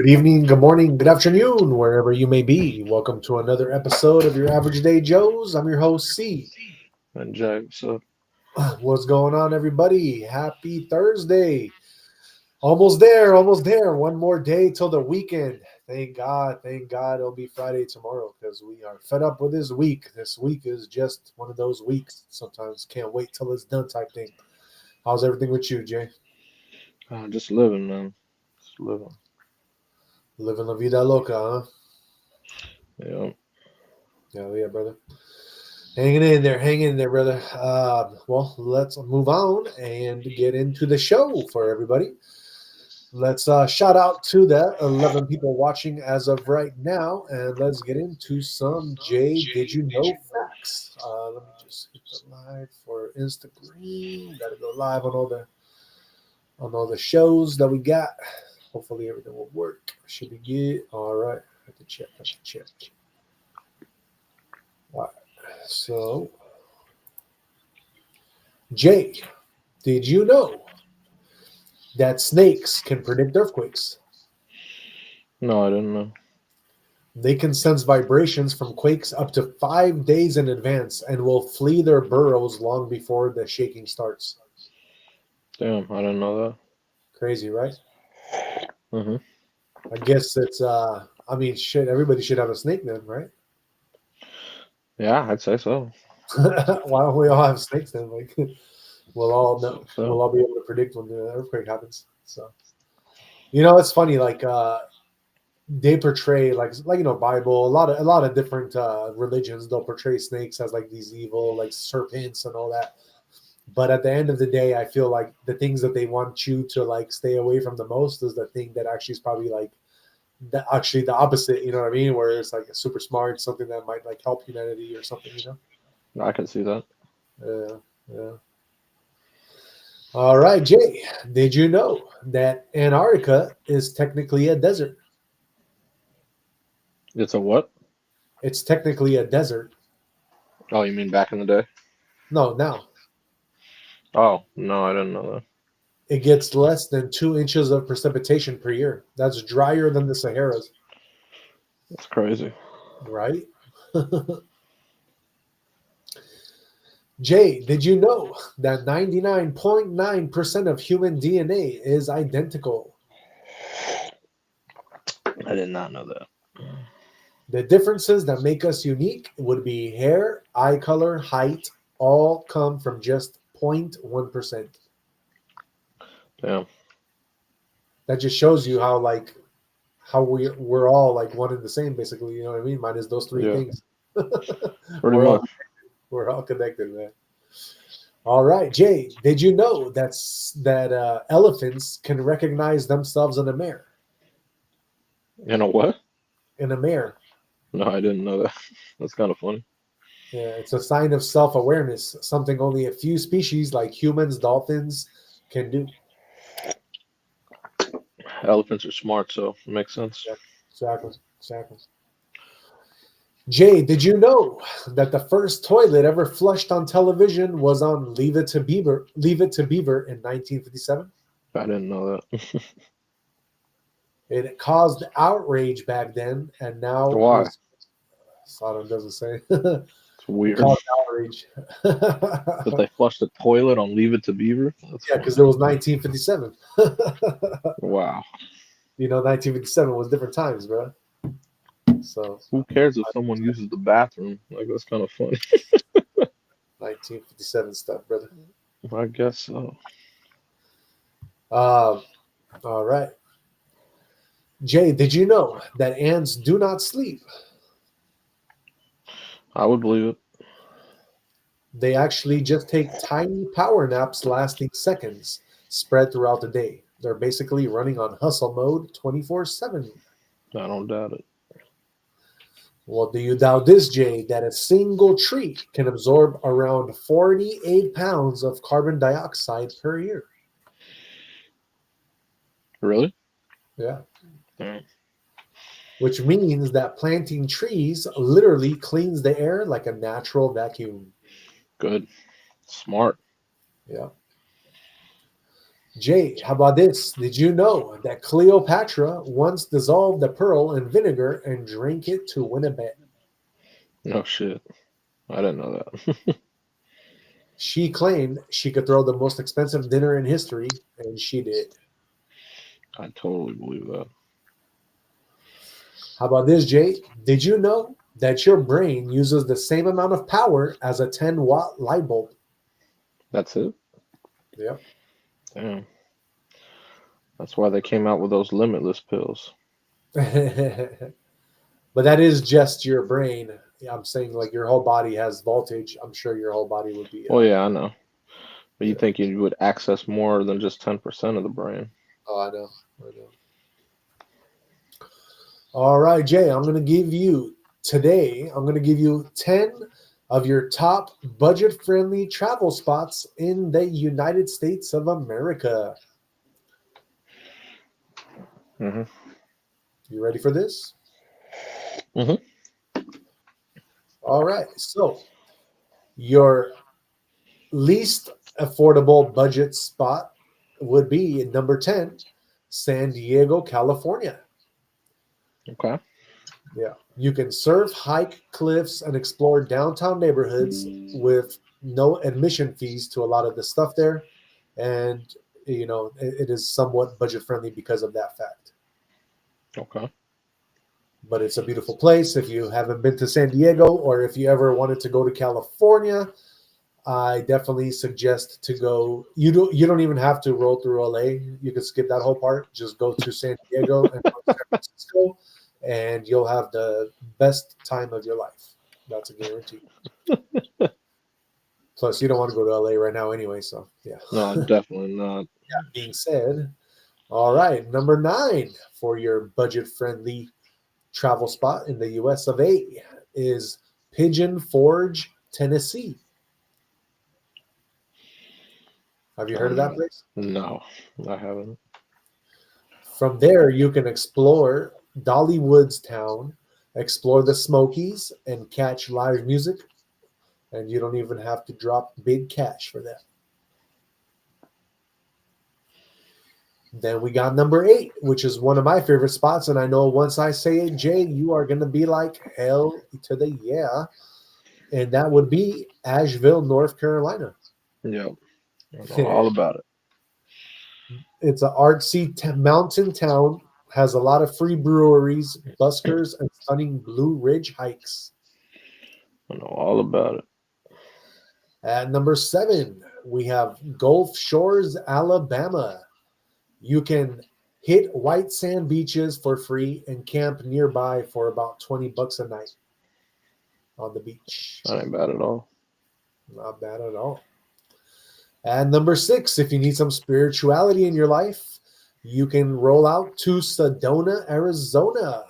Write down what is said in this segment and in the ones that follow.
Good evening, good morning, good afternoon, wherever you may be. Welcome to another episode of your Average Day Joes. I'm your host, C. And Jay, so What's going on, everybody? Happy Thursday. Almost there, almost there. One more day till the weekend. Thank God it'll be Friday tomorrow because we are fed up with this week. This week is just one of those weeks. Sometimes can't wait till it's done type thing. How's everything with you, Jay? just living, man. Just living. Living la vida loca, huh? Yeah. Yeah, brother. Hanging in there, brother. Well, let's move on and get into the show for everybody. Let's shout out to the 11 people watching as of right now, and let's get into some Jay Did You Know facts. Let me just hit the live for Instagram. Got to go live on all the shows that we got. Hopefully everything will work. Should be good. All right. Have to check. All right. So, Jay, did you know that snakes can predict earthquakes? No, I didn't know. They can sense vibrations from quakes up to 5 days in advance and will flee their burrows long before the shaking starts. Damn, I didn't know Crazy, right? that. I guess it's I mean shit, everybody should have a snake then, right? Yeah, I'd say so. Why don't we all have snakes then? Like we'll all know, we'll So, all be able to predict when the earthquake happens. So it's funny, like they portray Bible, a lot of different religions, they'll portray snakes as like these evil like serpents and all that, but at the end of the day I feel like the things that they want you to like stay away from the most is the thing that actually is probably like the opposite, you know what I mean, where it's like super smart, something that might like help humanity or something. I can see that. Yeah. All right, Jay, did you know that Antarctica is technically a desert? It's a what? It's technically a desert. Oh, you mean back in the day? No, now Oh, no, I didn't know that. it gets less than 2 inches of precipitation per year. That's drier than the Saharas, That's crazy. right? Jay, did you know that 99.9% of human DNA is identical? I did not know that. The differences that make us unique would be hair, eye color, height, all come from just 0.1%. Damn. That just shows you how we're all like one and the same, basically. You know what I mean? Minus those three Yeah, things. pretty we're all much. we're all connected, man. All right, Jay. Did you know that elephants can recognize themselves in a mirror? You know what? In a mirror, No, I didn't know that. That's kind of funny. yeah, it's a sign of self-awareness. Something only a few species, like humans, dolphins, can do. Elephants are smart, so it makes sense. Yeah, exactly. Jay, did you know that the first toilet ever flushed on television was on Leave It to Beaver in 1957? I didn't know that. It caused outrage back then, and now Why? is Sodom doesn't say. It's It weird caused outrage. that they flushed the toilet on Leave It to Beaver. That's Yeah, funny. because it was 1957. Wow. 1957 was different times, bro. So Who cares if someone uses the bathroom? Like, that's kind of funny. 1957 stuff, brother. I guess so. Um, all right. Jay, did you know that ants do not sleep? I would believe it. They actually just take tiny power naps lasting seconds spread throughout the day. They're basically running on hustle mode 24/7. I don't doubt it. Well, do you doubt this, Jay, that a single tree can absorb around 48 pounds of carbon dioxide per year? Really? Yeah. Mm, Which means that planting trees literally cleans the air like a natural vacuum. good. Smart. Yeah. Jay, how about this? Did you know that Cleopatra once dissolved a pearl in vinegar and drank it to win a bet? No shit. I didn't know that. She claimed she could throw the most expensive dinner in history, and she did. I totally believe that. How about this, Jay? Did you know that your brain uses the same amount of power as a 10-watt light bulb? That's it? Yep. Damn. That's why they came out with those limitless pills. But that is just your brain. I'm saying like your whole body has voltage. I'm sure your whole body would be. Well, yeah, I know. But you Yeah. think you would access more than just 10% of the brain? Oh, I know. I know. All right, Jay. I'm going to give you 10 of your top budget-friendly travel spots in the United States of America. Mm-hmm. You ready for this? Mm-hmm. All right. So your least affordable budget spot would be number 10, San Diego, California. Okay. Yeah. You can surf, hike cliffs, and explore downtown neighborhoods with no admission fees to a lot of the stuff there. And, it is somewhat budget friendly because of that fact. Okay. But it's a beautiful place. If you haven't been to San Diego or if you ever wanted to go to California, I definitely suggest to go. You don't even have to roll through LA. You can skip that whole part. Just go to San Diego and go to San Francisco, and you'll have the best time of your life. That's a guarantee. Plus, you don't want to go to LA right now anyway. So yeah. No, definitely not. That being said, all right, number 9 for your budget-friendly travel spot in the U.S. of A. is Pigeon Forge, Tennessee. Have you heard of that place? No, I haven't. From there, you can explore Dollywood's town, explore the Smokies, and catch live music. And you don't even have to drop big cash for that. Then we got number 8, which is one of my favorite spots. And I know once I say it, Jay, you are going to be like, hell to the yeah. And that would be Asheville, North Carolina. Yep. I know all about it. It's an artsy mountain town, has a lot of free breweries, buskers, and stunning Blue Ridge hikes. I know all about it. At number 7, we have Gulf Shores, Alabama. You can hit white sand beaches for free and camp nearby for about $20 a night on the beach. That ain't bad at all. Not bad at all. And number 6, if you need some spirituality in your life, you can roll out to Sedona, Arizona.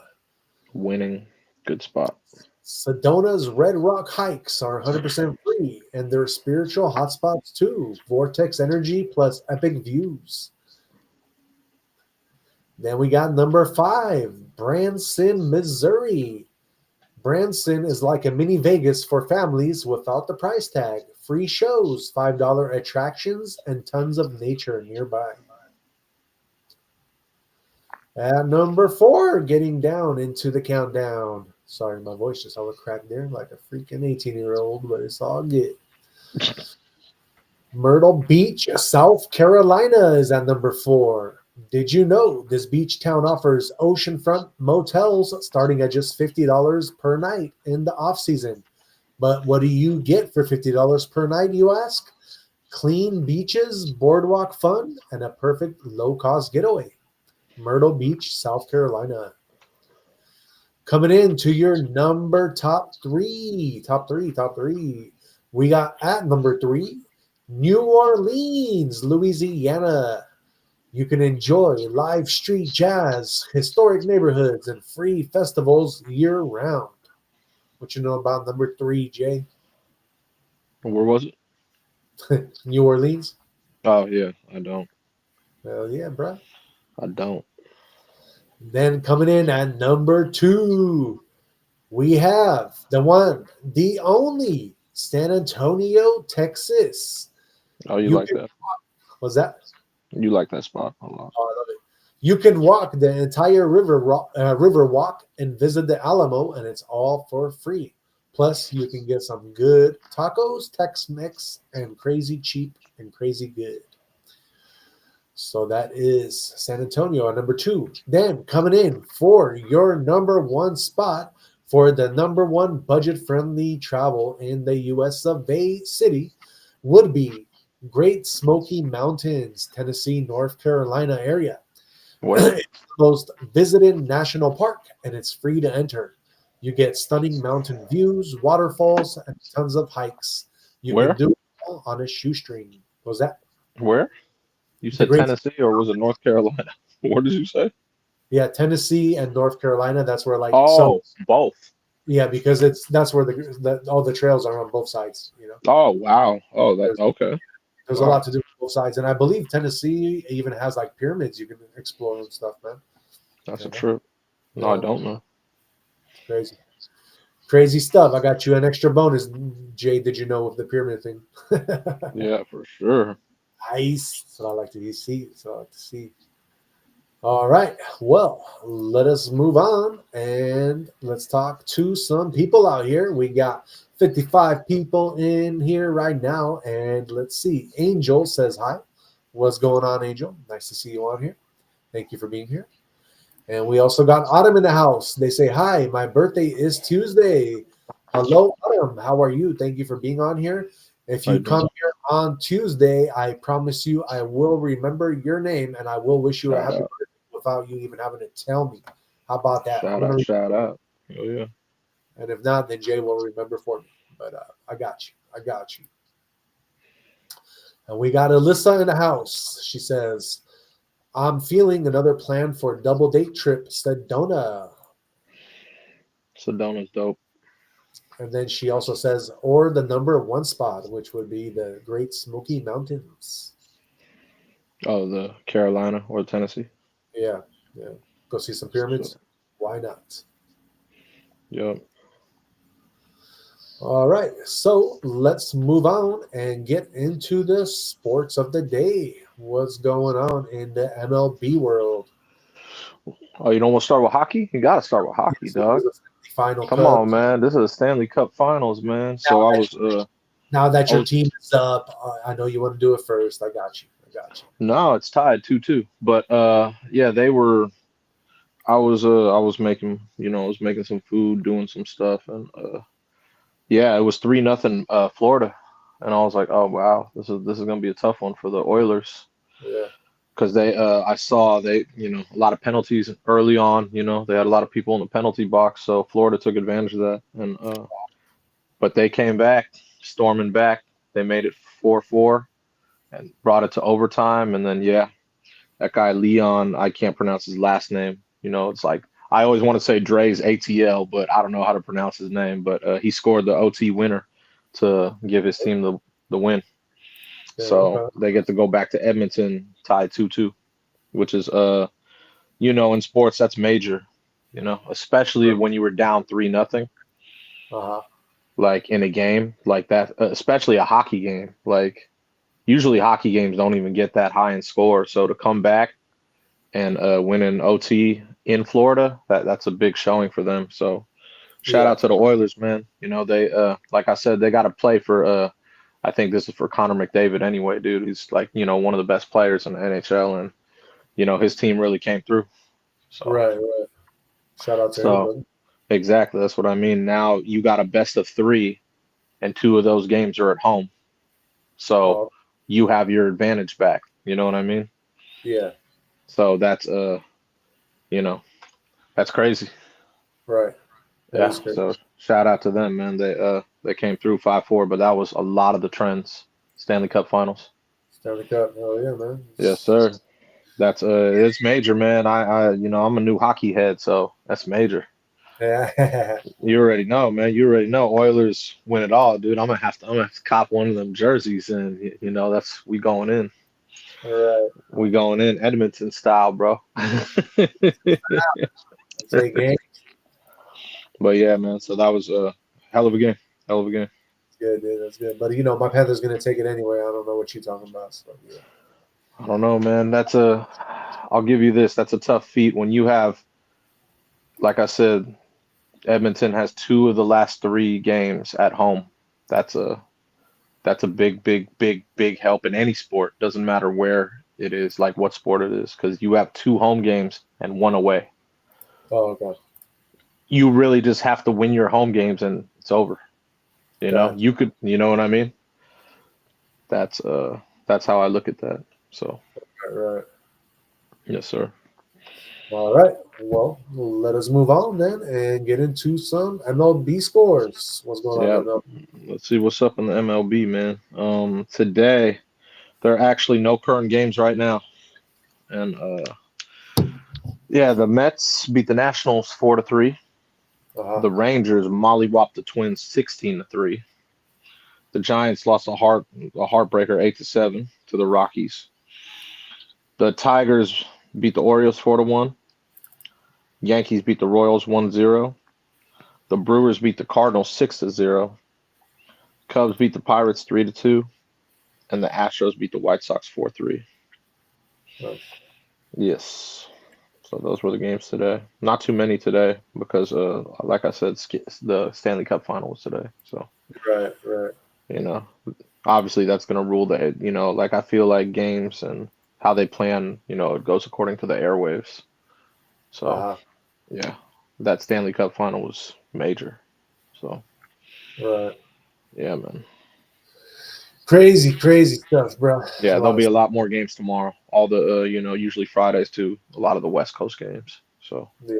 Winning. Good spot. Sedona's Red Rock hikes are 100% free, and they're spiritual hotspots too. Vortex energy plus epic views. Then we got number 5, Branson, Missouri. Branson is like a mini Vegas for families without the price tag. Free shows, $5 attractions, and tons of nature nearby. At number 4, getting down into the countdown. Sorry, my voice just all cracked there like a freaking 18-year-old, but it's all good. Myrtle Beach, South Carolina is at number 4. Did you know this beach town offers oceanfront motels starting at just $50 per night in the off season? But what do you get for $50 per night, you ask? Clean beaches, boardwalk fun, and a perfect low-cost getaway. Myrtle Beach, South Carolina. Coming in to your top three. We got at number 3, New Orleans, Louisiana. You can enjoy live street jazz, historic neighborhoods, and free festivals year-round. What you know about number 3, Jay? Where was it? New Orleans? Oh, yeah. I don't. Hell yeah, bro. I don't. Then coming in at number 2, we have the one, the only, San Antonio, Texas. Oh, you like that? Was that? You like that spot a lot. Oh, I love it. You can walk the entire river walk and visit the Alamo, and it's all for free. Plus, you can get some good tacos, Tex-Mex, and crazy cheap and crazy good. So that is San Antonio at number 2. Then coming in for your number 1 spot for the number 1 budget-friendly travel in the U.S. of A city would be Great Smoky Mountains, Tennessee, North Carolina area. Where? It's the most visited national park, and it's free to enter. You get stunning mountain views, waterfalls, and tons of hikes. You Where? can do it all on a shoestring. What was that? Where? You The said Great, Tennessee or was it North Carolina? What did you say? yeah, Tennessee and North Carolina. That's where Oh, both. yeah, because that's where all the trails are on both sides. Oh, wow. Oh, There's, okay. there's a Wow. lot to do with both sides, and I believe Tennessee even has like pyramids you can explore and stuff, man. That's You a know? trip. No, I don't know. Crazy. Crazy stuff. I got you an extra bonus, Jay. Did you know of the pyramid thing? Yeah, for sure. Nice. That's what I like to see. So I like to see. All right. Well, let us move on and let's talk to some people out here. We got 55 people in here right now. And let's see. Angel says hi. What's going on, Angel? Nice to see you on here. Thank you for being here. And we also got Autumn in the house. They say, hi, my birthday is Tuesday. Hello, Autumn. How are you? Thank you for being on here. If How you you doing? come here on Tuesday, I promise you I will remember your name and I will wish you a Shout happy out. birthday without you even having to tell me. How about that? Shout out. Shout out. Oh, yeah. And if not, then Jay will remember for me. But I got you. I got you. And we got Alyssa in the house. She says, I'm feeling another plan for a double date trip, Sedona. Sedona's dope. And then she also says, or the number 1 spot, which would be the Great Smoky Mountains. Oh, the Carolina or Tennessee. Yeah. Go see some pyramids. Why not? Yep. All right. So let's move on and get into the sports of the day. What's going on in the MLB world? Oh, you don't want to start with hockey? You got to start with hockey, Yes, it was dog. the final Come cup. on, man. This is the Stanley Cup Finals, man. So Now that I your was team is up, I know you want to do it first. I got you. no, it's tied 2-2. But yeah, I was making, I was making some food, doing some stuff, and yeah, it was 3-0 Florida. And I was like, "Oh wow, this is going to be a tough one for the Oilers." Yeah. Because I saw a lot of penalties early on, they had a lot of people in the penalty box, so Florida took advantage of that. And but they came back, storming back. They made it 4-4 and brought it to overtime. And then yeah, that guy Leon, I can't pronounce his last name. It's like I always want to say Dre's ATL, but I don't know how to pronounce his name. But he scored the OT winner to give his team the win. Yeah, So okay. they get to go back to Edmonton tied 2-2, which is in sports that's major, especially when you were down 3-0, Uh-huh. like in a game like that, especially a hockey game. Like usually hockey games don't even get that high in score. So to come back and win an OT in Florida, that's a big showing for them. So shout Yeah. out to the Oilers, man. They like I said, they got to play for I think this is for Connor McDavid anyway, dude. He's like, one of the best players in the NHL, and his team really came through. So Right. Shout out to him, so brother. exactly, that's what I mean. Now you got a best of 3 and 2 of those games are at home. So Oh, you have your advantage back. You know what I mean? yeah. So you know, that's crazy. Right. That Yeah. is great. So shout out to them, man. They came through 5-4, but that was a lot of the trends. Stanley Cup Finals. Stanley Cup. Oh yeah, man. Yes, sir. That's it's major, man. I'm a new hockey head, so that's major. Yeah. You already know, man. You already know Oilers win it all, dude. I'm gonna have to cop one of them jerseys, and that's we going in. All right. We going in Edmonton style, bro. Say game. But yeah, man. So that was a hell of a game. Hell of a game. Good, dude. That's good. But my Panther's gonna take it anyway. I don't know what you're talking about. So yeah. I don't know, man. I'll give you this. That's a tough feat when you have, like I said, Edmonton has two of the last three games at home. That's a that's a big, big, big, big help in any sport. Doesn't matter where it is, like what sport it is, because you have two home games and one away. Oh, okay. You really just have to win your home games and it's over. Gotcha. You know what I mean? That's that's how I look at that. So, Right. yes, sir. All right. Well, let us move on then and get into some MLB scores. What's going on Yeah, in MLB? let's see what's up in the MLB, man. Today there are actually no current games right now, and yeah, the Mets beat the Nationals 4-3. Uh-huh. The Rangers mollywopped the Twins 16-3. The Giants lost a heartbreaker 8-7 to the Rockies. The Tigers beat the Orioles 4-1. Yankees beat the Royals 1-0. The Brewers beat the Cardinals 6-0. Cubs beat the Pirates 3-2, and the Astros beat the White Sox 4-3. Nice. Yes. So those were the games today. Not too many today because, like I said, the Stanley Cup final was today. So, Right. Right. you know, obviously that's going to rule like I feel like games and how they plan, it goes according to the airwaves. So, Uh-huh. yeah, that Stanley Cup final was major. So, Right. yeah, man. Crazy, crazy stuff, bro. Yeah, A there'll lot be of a stuff. lot more games tomorrow. All the, usually Fridays too. A lot of the West Coast games. So, Yeah.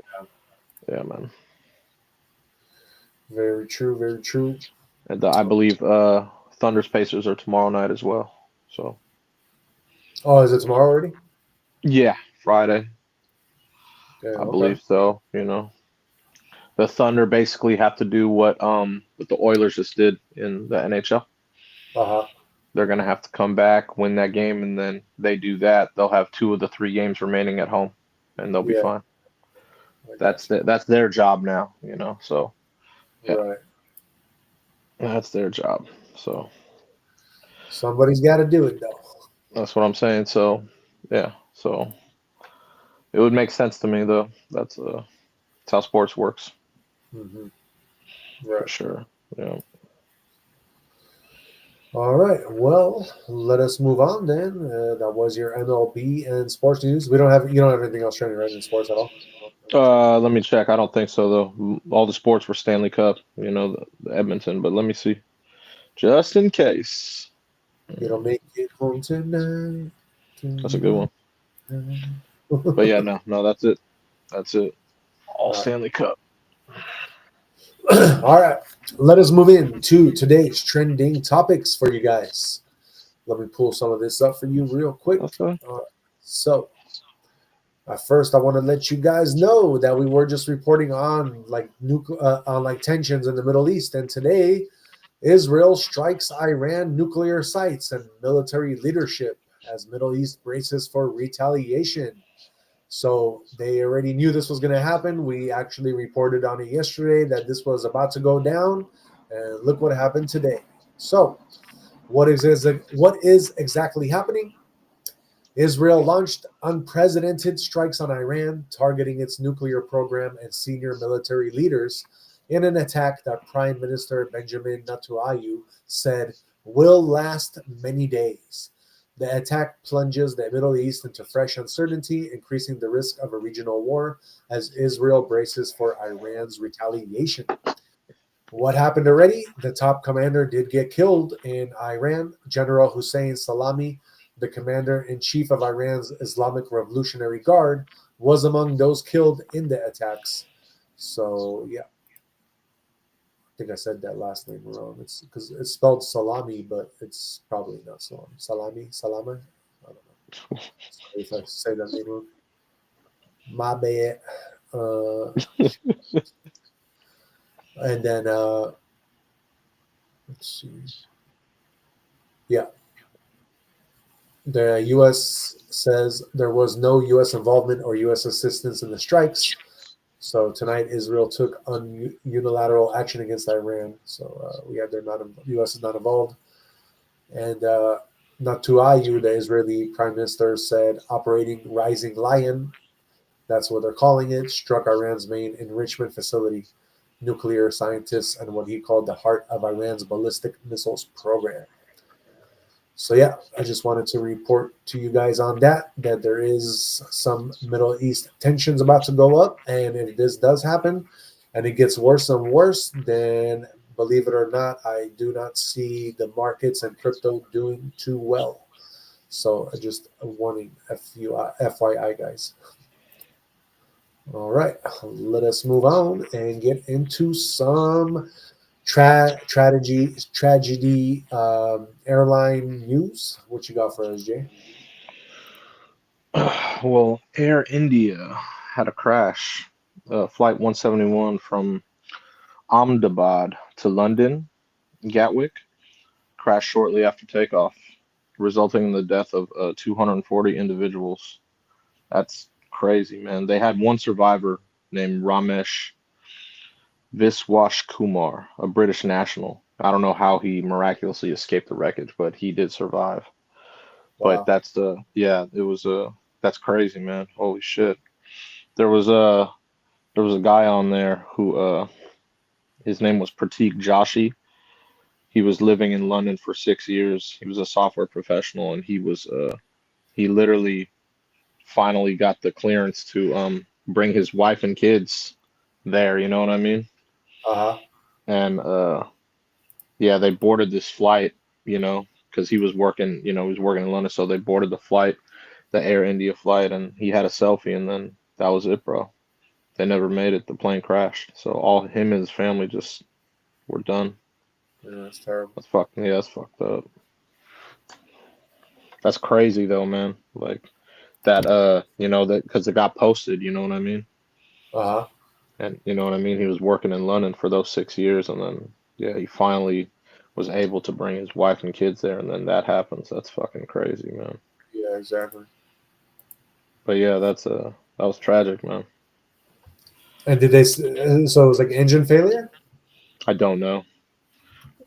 yeah, man. Very true. Very true. And I believe Thunder's Pacers are tomorrow night as well. So, Oh, is it tomorrow already? yeah, Friday, Yeah. I Okay. believe so. The Thunder basically have to do what the Oilers just did in the NHL. Uh-huh. They're gonna have to come back, win that game, and then they do that. They'll have two of the three games remaining at home, and they'll be Yeah. fine. I got you. That's their job now. So yeah, Right. that's their job. So Somebody's got to do it, though. that's what I'm saying. So yeah, so it would make sense to me though. That's how sports works Hmm. for Right. sure. Yeah. All right. Well, let us move on then. That was your MLB and sports news. You don't have anything else trending right in sports at all. Let me check. I don't think so though. All the sports were Stanley Cup, the Edmonton, but let me see. Just in case. You don't make it home tonight. That's a good one. But All yeah, no, that's it. That's it. All right. Stanley Cup. All right. Let us move into today's trending topics for you guys. Let me pull some of this up for you real quick. Okay. So, first, I want to let you guys know that we were just reporting on like tensions in the Middle East, and today Israel strikes Iran nuclear sites and military leadership as Middle East braces for retaliation. So they already knew this was going to happen. We actually reported on it yesterday that this was about to go down, and look what happened today. So, what is exactly happening? Israel launched unprecedented strikes on Iran, targeting its nuclear program and senior military leaders in an attack that Prime Minister Benjamin Netanyahu said will last many days. The attack plunges the Middle East into fresh uncertainty, increasing the risk of a regional war as Israel braces for Iran's retaliation. What happened already? The top commander did get killed in Iran. General Hussein Salami, the commander in chief of Iran's Islamic Revolutionary Guard, was among those killed in the attacks. So, yeah, I think I said that last name wrong. It's because it's spelled Salami, but it's probably not Salami. Salami? I don't know. Sorry if I say that name wrong. My bad. And then, let's see. Yeah, the U.S. says there was no U.S. involvement or U.S. assistance in the strikes. So tonight, Israel took unilateral action against Iran. So we had U.S. is not involved, and Netanyahu, the Israeli prime minister, said operating Rising Lion, that's what they're calling it, struck Iran's main enrichment facility, nuclear scientists, and what he called the heart of Iran's ballistic missiles program. So yeah, I just wanted to report to you guys on that there is some Middle East tensions about to go up, and if this does happen and it gets worse and worse, then believe it or not, I do not see the markets and crypto doing too well. So just a warning, FYI, guys. All right, let us move on and get into some tragedy airline news. What you got for us, Jay? Well, Air India had a crash. Flight 171 from Ahmedabad to London, Gatwick, crashed shortly after takeoff, resulting in the death of 240 individuals. That's crazy, man. They had one survivor named Ramesh Viswash Kumar, a British national. I don't know how he miraculously escaped the wreckage, but he did survive. But Wow. it was that's crazy, man. Holy shit. There was a there was a guy on there who his name was Pratik Joshi. He was living in London for 6 years. He was a software professional, and he literally finally got the clearance to bring his wife and kids there. You know what I mean? Uh-huh. And yeah, they boarded this flight. Because he was working. He was working in London, so they boarded the flight, the Air India flight, and he had a selfie, and then that was it, bro. They never made it. The plane crashed, so all him and his family just were done. Yeah, that's terrible. That's fucked up. That's crazy though, man. Like that, that because it got posted. You know what I mean? Uh-huh. And you know what I mean? He was working in London for those 6 years, and then yeah, he finally was able to bring his wife and kids there, and then that happens. That's fucking crazy, man. Yeah, exactly. But yeah, that was tragic, man. And so it was like engine failure? I don't know.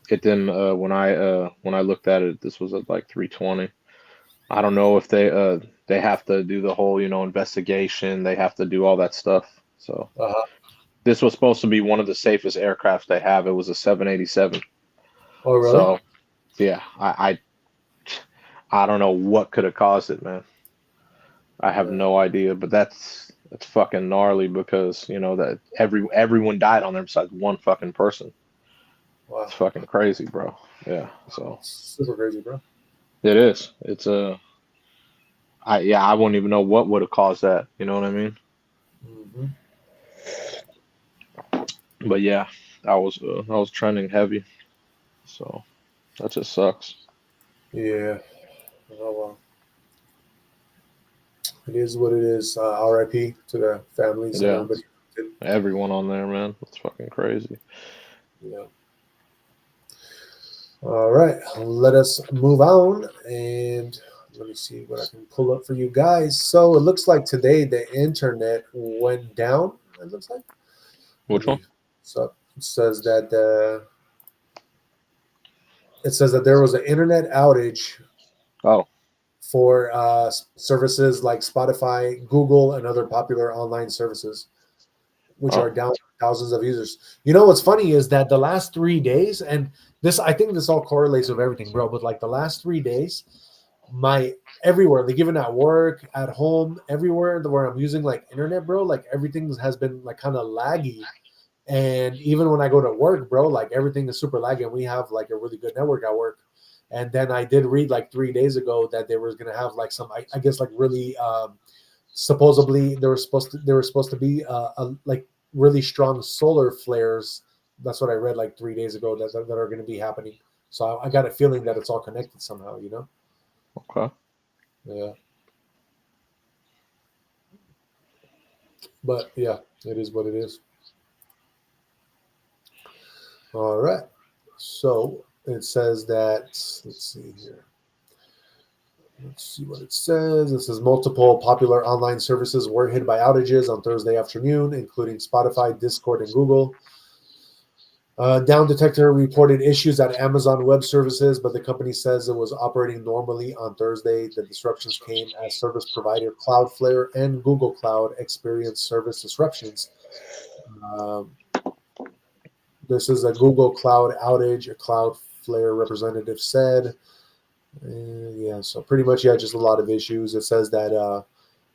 It didn't when I looked at it, this was at like 3:20. I don't know if they have to do the whole, investigation. They have to do all that stuff. So Uh-huh. this was supposed to be one of the safest aircrafts they have. It was a 787. Oh, really? So yeah, I don't know what could have caused it, man. I have Yeah. no idea, but that's fucking gnarly because that everyone died on there besides one fucking person. It's Wow. fucking crazy, bro. Yeah, so Super crazy, bro. it is. It's I wouldn't even know what would have caused that. You know what I mean? Mm-hmm. But yeah, that was trending heavy. So that just sucks. Yeah. Oh, well. It is what it is. RIP to the families and Yeah, everybody. everyone on there, man. That's fucking crazy. Yeah. All right. Let us move on. And let me see what I can pull up for you guys. So it looks like today the internet went down. It looks like. Let Which one? me. So it says that there was an internet outage Oh, for services like Spotify, Google, and other popular online services, which are oh, down thousands of users. You know what's funny is that the last 3 days, and this I think this all correlates with everything, bro. But like the last 3 days, my everywhere, like even at work, at home, everywhere where I'm using like internet, bro, like everything has been like kind of laggy. And even when I go to work, bro, like everything is super laggy, and we have like a really good network at work. And then I did read like 3 days ago that they were gonna have like some, I guess like really supposedly there were supposed to be like really strong solar flares. That's what I read like 3 days ago that are going to be happening. So I got a feeling that it's all connected somehow, you know? okay. Yeah. But yeah, it is what it is. All right. So it says that, let's see here. Let's see what it says. It says multiple popular online services were hit by outages on Thursday afternoon, including Spotify, Discord, and Google. Down Detector reported issues at Amazon Web Services, but the company says it was operating normally on Thursday. The disruptions came as service provider Cloudflare and Google Cloud experienced service disruptions. Um, this is a Google Cloud outage, a Cloudflare representative said. Yeah, so pretty much, yeah, just a lot of issues. It says that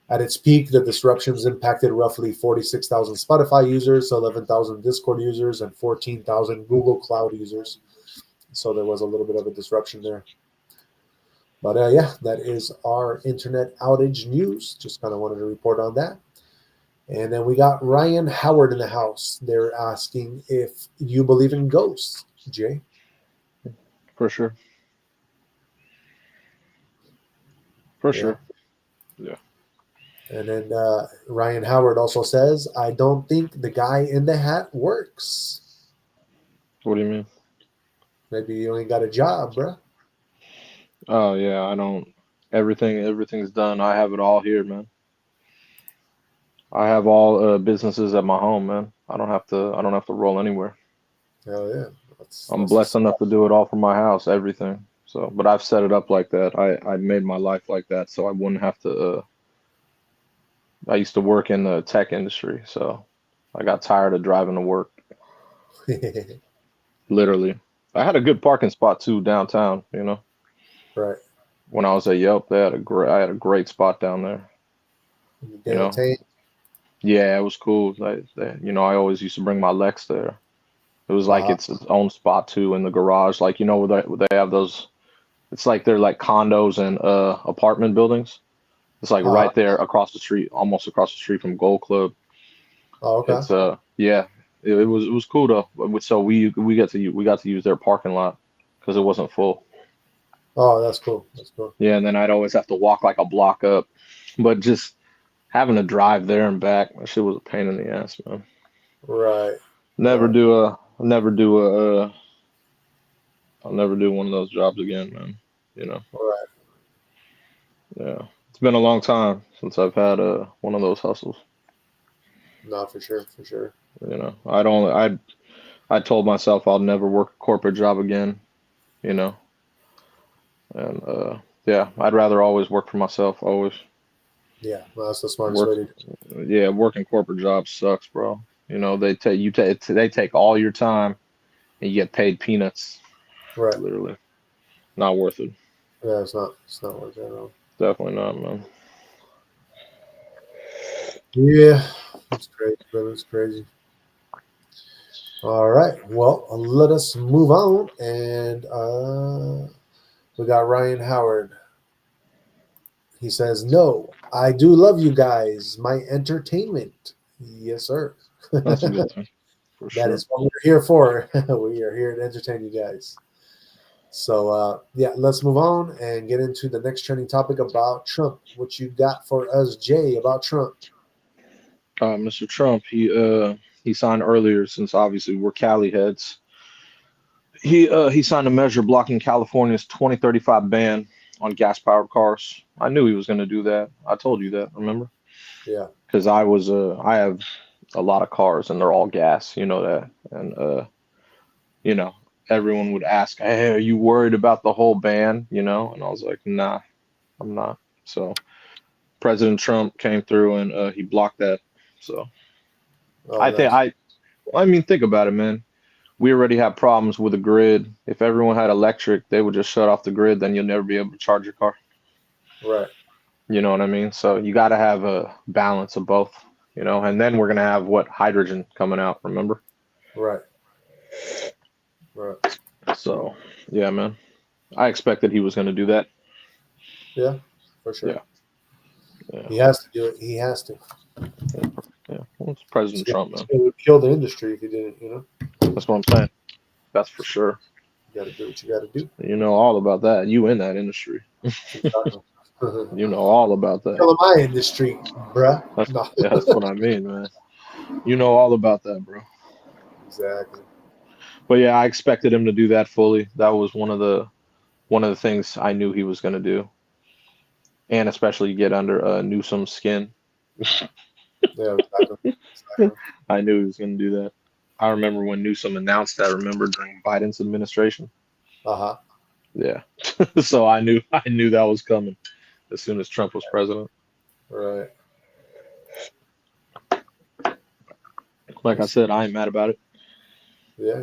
at its peak, the disruptions impacted roughly 46,000 Spotify users, 11,000 Discord users, and 14,000 Google Cloud users. So there was a little bit of a disruption there. But yeah, that is our internet outage news. Just kind of wanted to report on that. And then we got Ryan Howard in the house. They're asking if you believe in ghosts, Jay. For sure. For Yeah. sure. Yeah. And then Ryan Howard also says, I don't think the guy in the hat works. What do you mean? Maybe you ain't got a job, bruh. Oh yeah, I don't. Everything's done. I have it all here, man. I have all businesses at my home, man. I don't have to. I don't have to roll anywhere. Hell yeah. I'm blessed enough to do it all from my house, everything. So, but I've set it up like that. I made my life like that, so I wouldn't have to. I used to work in the tech industry, so I got tired of driving to work. Literally, I had a good parking spot too downtown. You know, Right. when I was at Yelp, I had a great spot down there. You know, yeah, it was cool. I always used to bring my Lex there. It was like its own spot too in the garage. Like, where they have those, it's like they're like condos and apartment buildings. It's like right there across the street, almost across the street from Gold Club. Oh, okay. It's yeah, it was cool though. So we got to use their parking lot because it wasn't full. Oh, that's cool. That's cool. Yeah, and then I'd always have to walk like a block up, but just having to drive there and back, that shit was a pain in the ass, man. Right. Never do I'll never do one of those jobs again, man. Right. Yeah. It's been a long time since I've had one of those hustles. No, for sure, for sure. I told myself I'll never work a corporate job again, and yeah, I'd rather always work for myself, always. Yeah, well, that's the smartest way to do it. Yeah, working corporate jobs sucks, bro. They take all your time and you get paid peanuts. Right. Literally. Not worth it. Yeah, it's not worth it at all. Definitely not, man. Yeah, that's crazy, brother. It's crazy. All right. Well, let us move on. And we got Ryan Howard. He says, no, I do love you guys. My entertainment. Yes, sir. That's a good thing. For sure. That is what we're here for. We are here to entertain you guys. So, yeah, let's move on and get into the next trending topic about Trump. What you got for us, Jay, about Trump? Mr. Trump, he signed earlier, since obviously we're Cali heads. He signed a measure blocking California's 2035 ban on gas-powered cars. I knew he was going to do that. I told you that, remember? Yeah. Because I have a lot of cars and they're all gas, you know that. And everyone would ask, hey, are you worried about the whole ban? And I was like, nah, I'm not. So President Trump came through and he blocked that. So think about it, man. We already have problems with the grid. If everyone had electric, they would just shut off the grid, then you'll never be able to charge your car. Right. You know what I mean? So you got to have a balance of both, and then we're going to have hydrogen coming out, remember? Right. Right. So, yeah, man. I expected he was going to do that. Yeah, for sure. Yeah. He has to do it. He has to. Yeah. Well, it's President Trump, man. It would kill the industry if he didn't, That's what I'm saying. That's for sure. You got to do what you got to do. You know all about that. You in that industry. You know all about that. Killing my industry, bruh. That's what I mean, man. You know all about that, bro. Exactly. But yeah, I expected him to do that fully. That was one of the things I knew he was going to do, and especially get under Newsom's skin. Yeah, exactly. I knew he was going to do that. I remember when Newsom announced that. I remember during Biden's administration. Uh-huh. Yeah. So I knew that was coming as soon as Trump was president. Right. Like I said, I ain't mad about it. Yeah.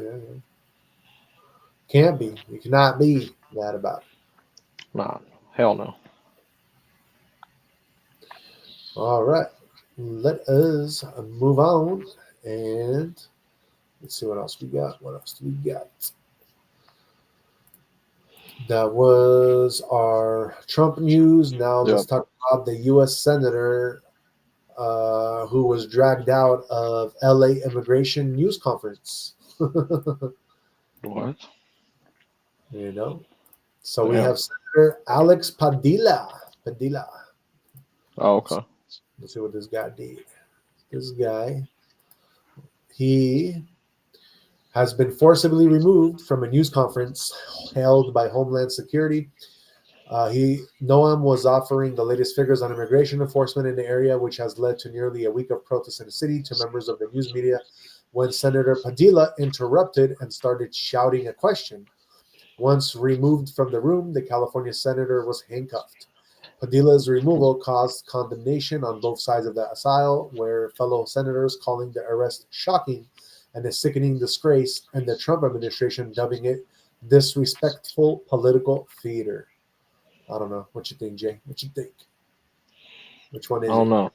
Can't be. You cannot be mad about it. Nah, hell no. All right. Let us move on and let's see what else we got. What else do we got? That was our Trump news. Now let's talk about the U.S. Senator who was dragged out of L.A. immigration news conference. What? You know? So we have Senator Alex Padilla. Oh, okay. Let's see what this guy did. This guy, he has been forcibly removed from a news conference held by Homeland Security. Noam was offering the latest figures on immigration enforcement in the area, which has led to nearly a week of protests in the city to members of the news media when Senator Padilla interrupted and started shouting a question. Once removed from the room, the California senator was handcuffed. Padilla's removal caused condemnation on both sides of the aisle, where fellow senators calling the arrest shocking and a sickening disgrace, and the Trump administration dubbing it disrespectful political theater. I don't know. What you think, Jay? What you think? Which one is it? I don't know.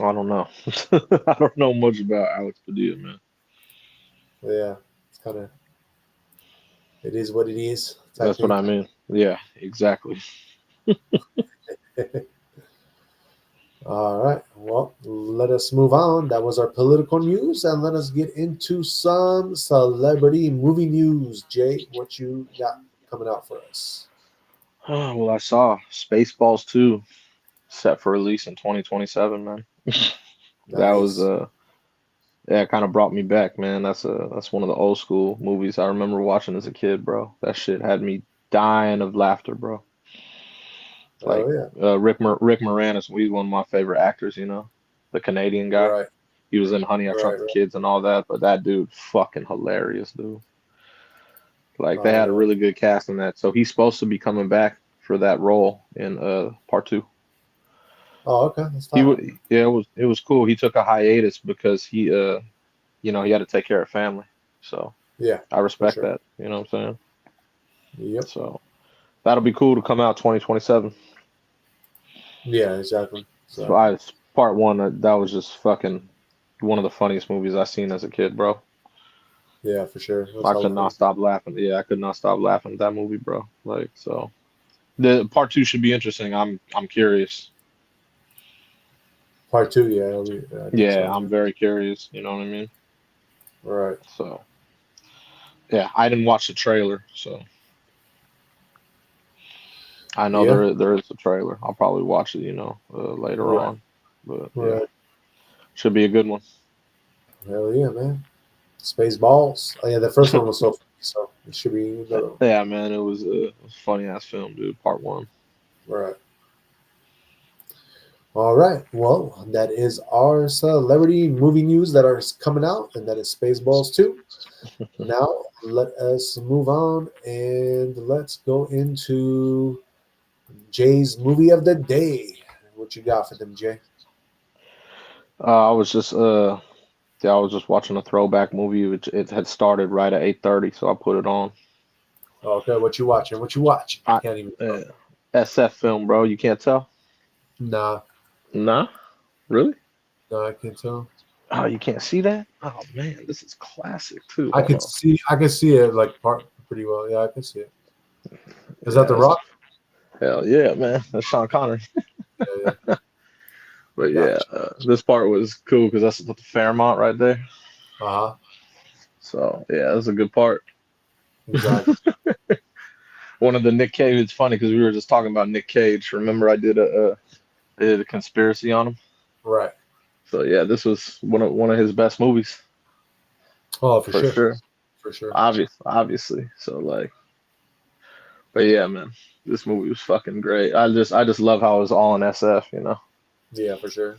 I don't know much about Alex Padilla, man. Yeah, it's kind of. It is what it is. That's what I mean. Yeah, exactly. All right. Well, let us move on. That was our political news, and let us get into some celebrity movie news. Jay, what you got coming out for us? Well, I saw Spaceballs 2 set for release in 2027, man. That was yeah, it kind of brought me back, man. That's one of the old school movies I remember watching as a kid, bro. That shit had me dying of laughter, bro. Like Rick Moranis, he's one of my favorite actors, you know, the Canadian guy. Right. He was in Honey, I Shrunk the Kids and all that, but that dude fucking hilarious, dude. Like they had a really good cast in that, so he's supposed to be coming back for that role in part 2. Oh, okay. It was cool. He took a hiatus because he you know, he had to take care of family. So yeah, I respect that. You know what I'm saying? Yep. So that'll be cool to come out 2027. Yeah, exactly. So part 1, that was just fucking one of the funniest movies I seen as a kid, bro. Yeah, for sure. I could not stop laughing. Yeah, I could not stop laughing at that movie, bro. Like, so the part 2 should be interesting. I'm curious. Part 2, yeah. Yeah, I'm very curious. You know what I mean? Right. So, yeah, I didn't watch the trailer, so I know there is a trailer. I'll probably watch it, you know, later on. But yeah, should be a good one. Hell yeah, man. Spaceballs. Oh yeah, the first one was so funny, so it should be another one. Yeah, man, it was a funny ass film, dude. Part 1. Right. All right. Well, that is our celebrity movie news that are coming out, and that is Spaceballs 2. Now, let us move on and let's go into Jay's movie of the day. What you got for them, Jay? I was just watching a throwback movie, which it had started right at 8:30, so I put it on. Okay, what you watching? I can't even tell. SF film, bro. You can't tell? Nah. Nah? Really? No, I can't tell. Oh, you can't see that? Oh man, this is classic too. I can see it like pretty well. Yeah, I can see it. Is that The Rock? Hell yeah, man. That's Sean Connery. Yeah. But yeah, this part was cool because that's the Fairmont right there. Uh-huh. So yeah, that's a good part. Exactly. One of the Nick Cage. It's funny because we were just talking about Nick Cage. Remember, I did a conspiracy on him. Right. So yeah, this was one of his best movies. Oh, for sure. For sure. Obviously. So like, but yeah, man, this movie was fucking great. I just love how it was all in SF, you know. Yeah, for sure.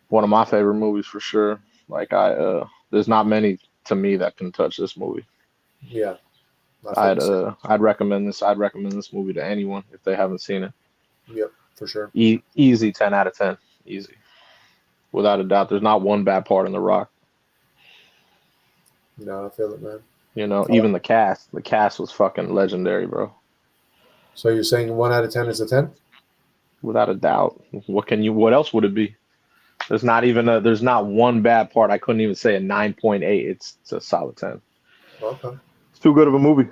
One of my favorite movies for sure. Like there's not many to me that can touch this movie. Yeah. I'd recommend this. I'd recommend this movie to anyone if they haven't seen it. Yep, for sure. Easy 10 out of 10. Easy. Without a doubt. There's not one bad part in The Rock. No, I feel it, man. You know, even the cast. The cast was fucking legendary, bro. So you're saying 1 out of 10 is a 10? Without a doubt. What else would it be? There's not one bad part. I couldn't even say a 9.8. It's a solid 10. Okay. It's too good of a movie.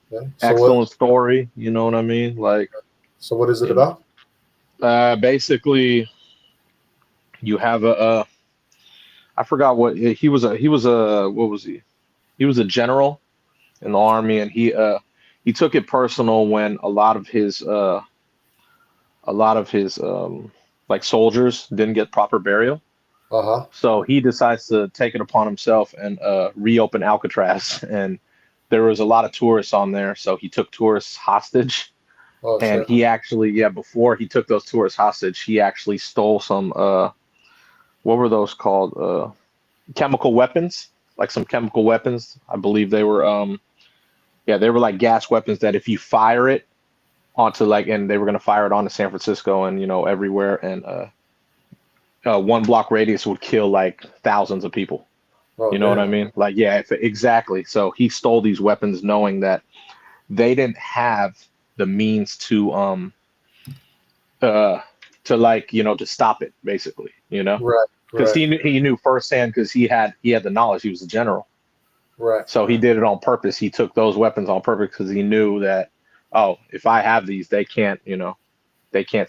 Yeah. Excellent story, you know what I mean? Like, so what is it about? Basically you have I forgot what he was what was he? He was a general in the army, and he took it personal when a lot of his like soldiers didn't get proper burial. Uh-huh. So he decides to take it upon himself and reopen Alcatraz, and there was a lot of tourists on there, so he took tourists hostage. Oh, And shit. he actually, before he took those tourists hostage, he actually stole some what were those called? Chemical weapons, like some chemical weapons. I believe they were they were like gas weapons that if you fire it onto and they were going to fire it onto San Francisco and everywhere, and 1 block radius would kill like thousands of people. Oh, you know what I mean? Like, yeah, exactly. So he stole these weapons knowing that they didn't have the means to to stop it, basically, Right. because he knew firsthand, because he had the knowledge. He was a general. Right. So he did it on purpose. He took those weapons on purpose because he knew that, oh, if I have these, they can't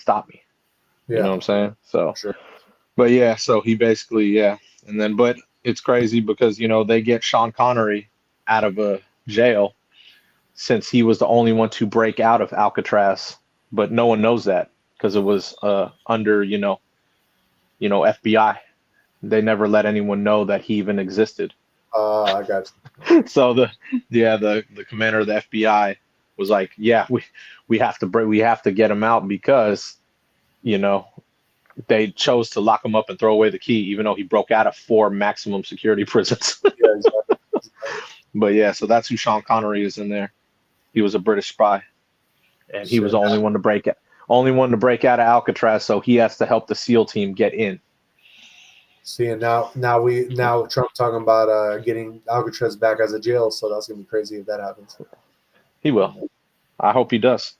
stop me. Yeah. You know what I'm saying? So, Sure. but yeah, so he basically, and then, but it's crazy because, they get Sean Connery out of a jail, since he was the only one to break out of Alcatraz, but no one knows that because it was under, FBI. They never let anyone know that he even existed. I got you. So the commander of the FBI was like, yeah, we have to get him out because, they chose to lock him up and throw away the key, even though he broke out of 4 maximum security prisons. Yeah, exactly. But yeah, so that's who Sean Connery is in there. He was a British spy, and he was the only one to break out of Alcatraz. So he has to help the SEAL team get in. See, and now Trump talking about getting Alcatraz back as a jail, so that's gonna be crazy if that happens. He will. I hope he does.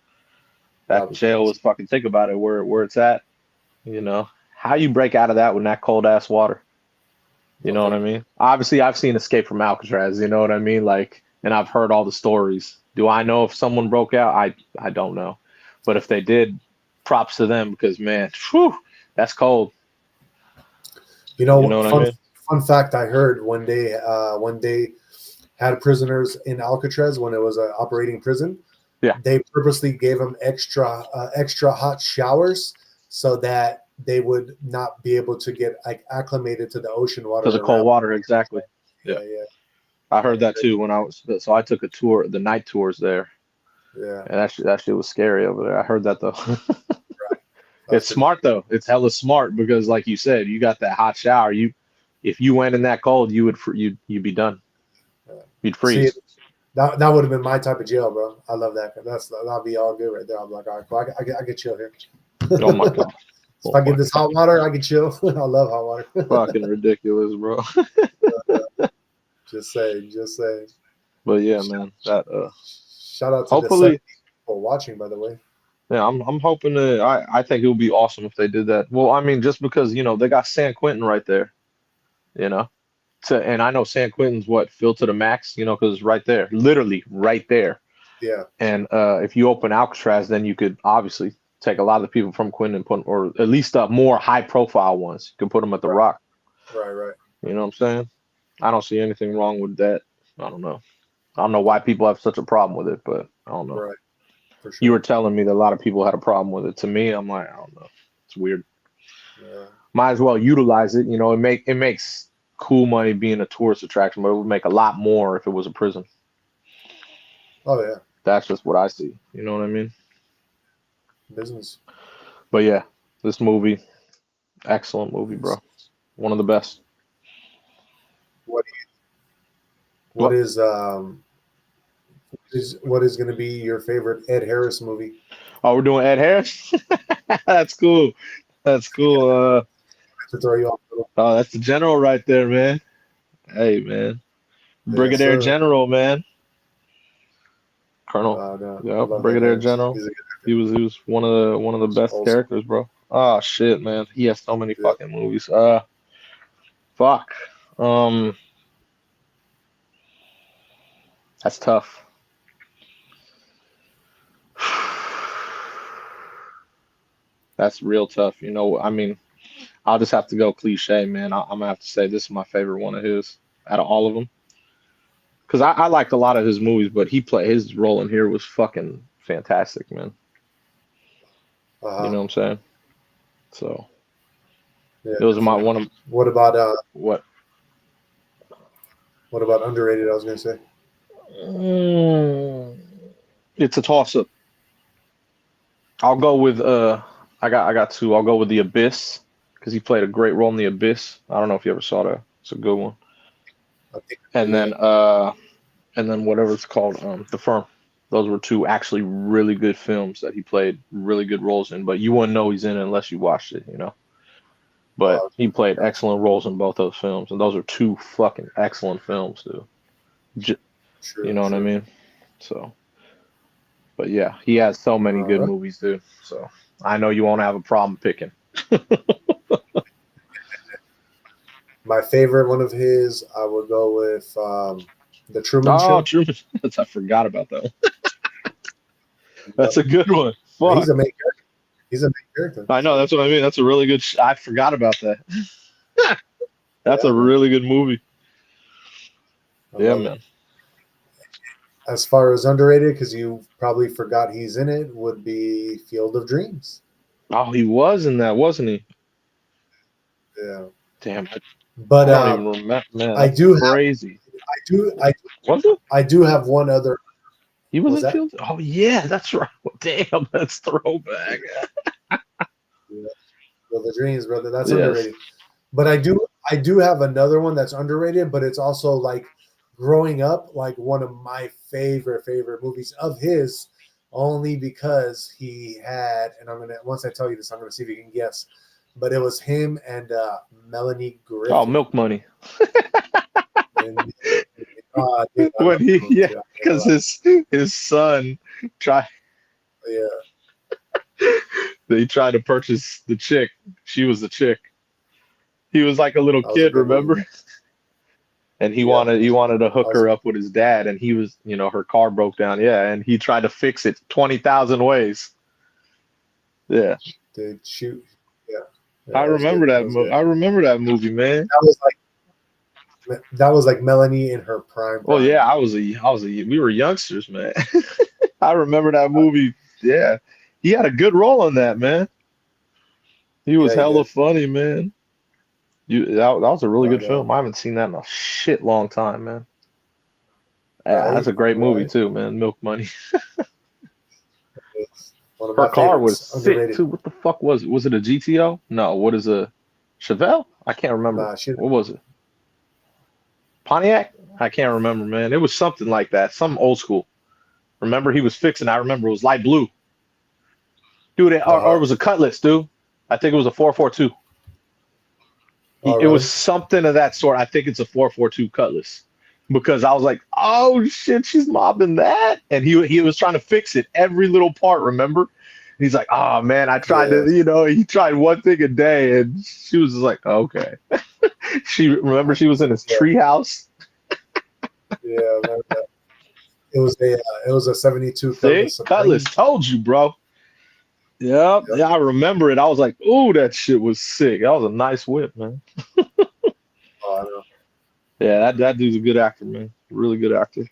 That jail was fucking, think about it, where it's at. How you break out of that with that cold ass water? You know what I mean? Obviously, I've seen Escape from Alcatraz. You know what I mean? Like, and I've heard all the stories. Do I know if someone broke out? I don't know, but if they did, props to them, because man, whew, that's cold. You know what I mean? Fun fact I heard when they had prisoners in Alcatraz when it was an operating prison. Yeah. They purposely gave them extra hot showers so that they would not be able to get acclimated to the ocean water. To the cold water, exactly. Yeah. I heard that too so I took a tour, the night tours there. Yeah. And that shit was scary over there. I heard that though. Right. It's smart though. It's hella smart because, like you said, you got that hot shower. If you went in that cold, you'd be done. You'd freeze. See, that would have been my type of jail, bro. I love that. That'll be all good right there. I'm like, all right, cool. I get chill here. Oh my god. If I get this hot water, I can chill. I love hot water. Fucking ridiculous, bro. Just saying. But yeah, man. That shout out to hopefully for watching, by the way. Yeah, I'm hoping that I think it would be awesome if they did that. Well, I mean, just because they got San Quentin right there, and I know San Quentin's filled to the max, because right there, literally right there. Yeah. And if you open Alcatraz, then you could obviously take a lot of the people from Quentin and or at least more high profile ones. You can put them at the Rock. Right. You know what I'm saying? I don't see anything wrong with that. I don't know. I don't know why people have such a problem with it, but I don't know. Right. For sure. You were telling me that a lot of people had a problem with it. To me, I'm like, I don't know. It's weird. Yeah. Might as well utilize it. It makes cool money being a tourist attraction, but it would make a lot more if it was a prison. Oh yeah. That's just what I see. You know what I mean? Business. But yeah, this movie, excellent movie, bro. One of the best. what is going to be your favorite Ed Harris movie? Oh, we're doing Ed Harris. That's cool. That's cool. To throw you off a little. Oh, that's the general right there, man. Hey, man. Yes, Brigadier sir. General, man. Colonel. No, I Yep, love Ed Brigadier Harris. General. He's a He was one of the best Awesome. characters, bro. Oh shit, man. He has so many Yeah. fucking movies. Fuck. That's tough. That's real tough. You know, I mean, I'll just have to go cliche, man. I'm gonna have to say this is my favorite one of his out of all of them. Because I liked a lot of his movies, but his role in here was fucking fantastic, man. You know what I'm saying? So yeah, it was my one of What about what? What about underrated? I was gonna say. It's a toss up. I'll go with I got two. I'll go with The Abyss because he played a great role in The Abyss. I don't know if you ever saw that. It's a good one. I think, And then whatever it's called, The Firm. Those were two actually really good films that he played really good roles in, but you wouldn't know he's in it unless you watched it, you know. But he played excellent roles in both those films, and those are two fucking excellent films, dude. You know what I mean? So, but yeah, he has so many good movies, dude. So I know you won't have a problem picking. My favorite one of his, I would go with The Truman Show. Oh, Truman. I forgot about that one. That's a good one. Fuck. He's a main character. He's a main character. I know, that's what I mean. That's a really good. I forgot about that. That's a really good movie. Yeah, man. As far as underrated, because you probably forgot he's in it, would be Field of Dreams. Oh, he was in that, wasn't he? Yeah. Damn it. But I don't even remember. Man, I do crazy. I do have one other. He was in Field. Oh yeah, that's right. Damn, that's throwback. Field of Dreams, brother. That's underrated. But I do have another one that's underrated, but it's also like growing up, like one of my favorite movies of his, only because he had, and once I tell you this, I'm gonna see if you can guess, but it was him and Melanie Griffith. Oh, Milk Money. Dude, when because his son tried. Yeah. They tried to purchase the chick. She was the chick. He was like a little kid, remember? Movie. And he wanted to hook her up with his dad, and he was, her car broke down. Yeah, and he tried to fix it 20,000 ways. Yeah. Dude, shoot. Yeah. I remember that movie. I remember that movie, man. That was like Melanie in her prime. Well, yeah, we were youngsters, man. I remember that movie. Yeah. He had a good role in that, man. He was hella funny, man. That was a really good film. I haven't seen that in a shit long time, man. Yeah, that's a great movie too, man. Milk Money. Her car was sick too. What the fuck was it? Was it a GTO? No. What is a Chevelle? I can't remember. What was it? Pontiac? I can't remember, man. It was something like that. Some old school. Remember he was fixing. I remember it was light blue. Dude, or it was a Cutlass, dude. I think it was a 442. It was something of that sort. I think it's a 442 Cutlass. Because I was like, oh shit, she's mobbing that. And he was trying to fix it, every little part, remember? And he's like, oh man, I tried to, he tried one thing a day, and she was just like, okay. She was in his treehouse. Yeah, I remember that. It was a 72 Cutlass. Cutlass, told you, bro. Yep. Yeah, I remember it. I was like, ooh, that shit was sick. That was a nice whip, man. Oh, I know. Yeah, that dude's a good actor, man. Really good actor.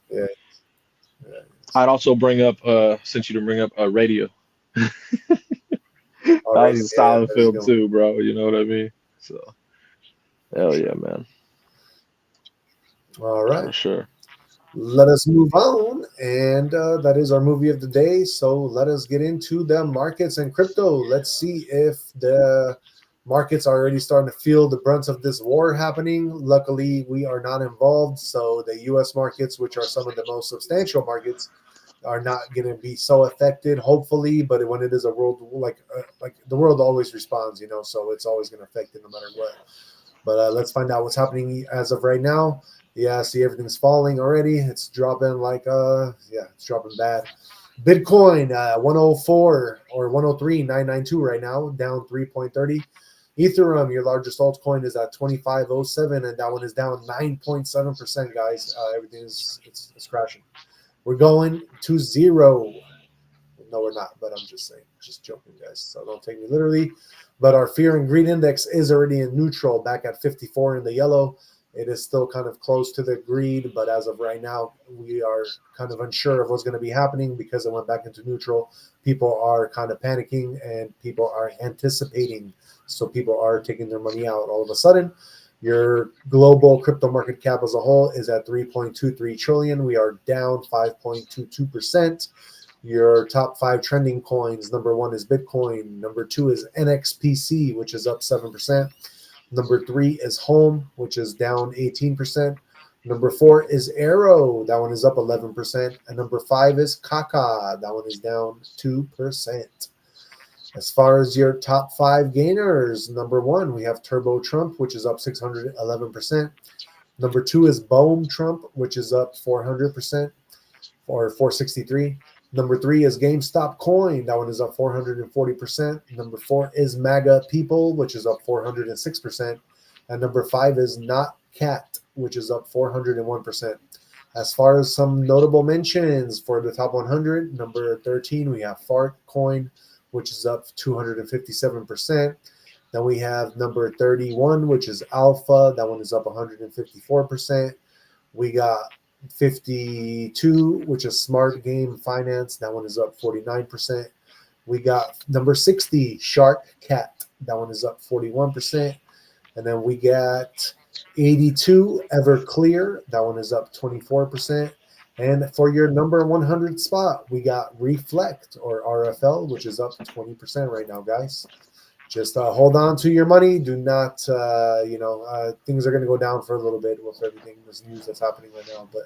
Yeah. I'd also bring up, since you didn't bring up Radio. That was a solid film too, bro. You know what I mean? So, hell yeah, man. All right. For sure. Let us move on, and that is our movie of the day. So let us get into the markets and crypto. Let's see if the Markets are already starting to feel the brunt of this war happening. Luckily, we are not involved, so the U.S. markets, which are some of the most substantial markets, are not going to be so affected, hopefully. But when it is a world like the world always responds, so it's always going to affect it no matter what. But let's find out what's happening as of right now. Yeah, see, everything's falling already. It's dropping it's dropping bad. Bitcoin 104 or 103,992 right now, down 3.30. Ethereum, your largest altcoin, is at 2507, and that one is down 9.7%, guys. Everything is it's crashing. We're going to zero. No, we're not, but I'm just saying, just joking, guys. So don't take me literally. But our fear and greed index is already in neutral, back at 54 in the yellow. It is still kind of close to the greed, but as of right now, we are kind of unsure of what's going to be happening because it went back into neutral. People are kind of panicking and people are anticipating. So people are taking their money out all of a sudden. Your global crypto market cap as a whole is at 3.23 trillion. We are down 5.22%. Your top 5 trending coins, number 1 is Bitcoin. Number 2 is NXPC, which is up 7%. Number 3 is Home, which is down 18%. Number 4 is Arrow. That one is up 11%. And number 5 is Kaka. That one is down 2%. As far as your top 5 gainers, number 1, we have Turbo Trump, which is up 611%. Number 2 is Boom Trump, which is up 400% or 463. Number 3 is GameStop Coin. That one is up 440%. Number 4 is MAGA People, which is up 406%. And number 5 is Not Cat, which is up 401%. As far as some notable mentions for the top 100, number 13, we have Fart Coin, which is up 257%. Then we have number 31, which is Alpha. That one is up 154%. We got 52, which is Smart Game Finance. That one is up 49%. We got number 60, Shark Cat. That one is up 41%. And then we got 82, Everclear. That one is up 24%. And for your number 100 spot, we got Reflect or RFL, which is up 20% right now, guys. Just hold on to your money. Do not, things are going to go down for a little bit with everything, this news that's happening right now. But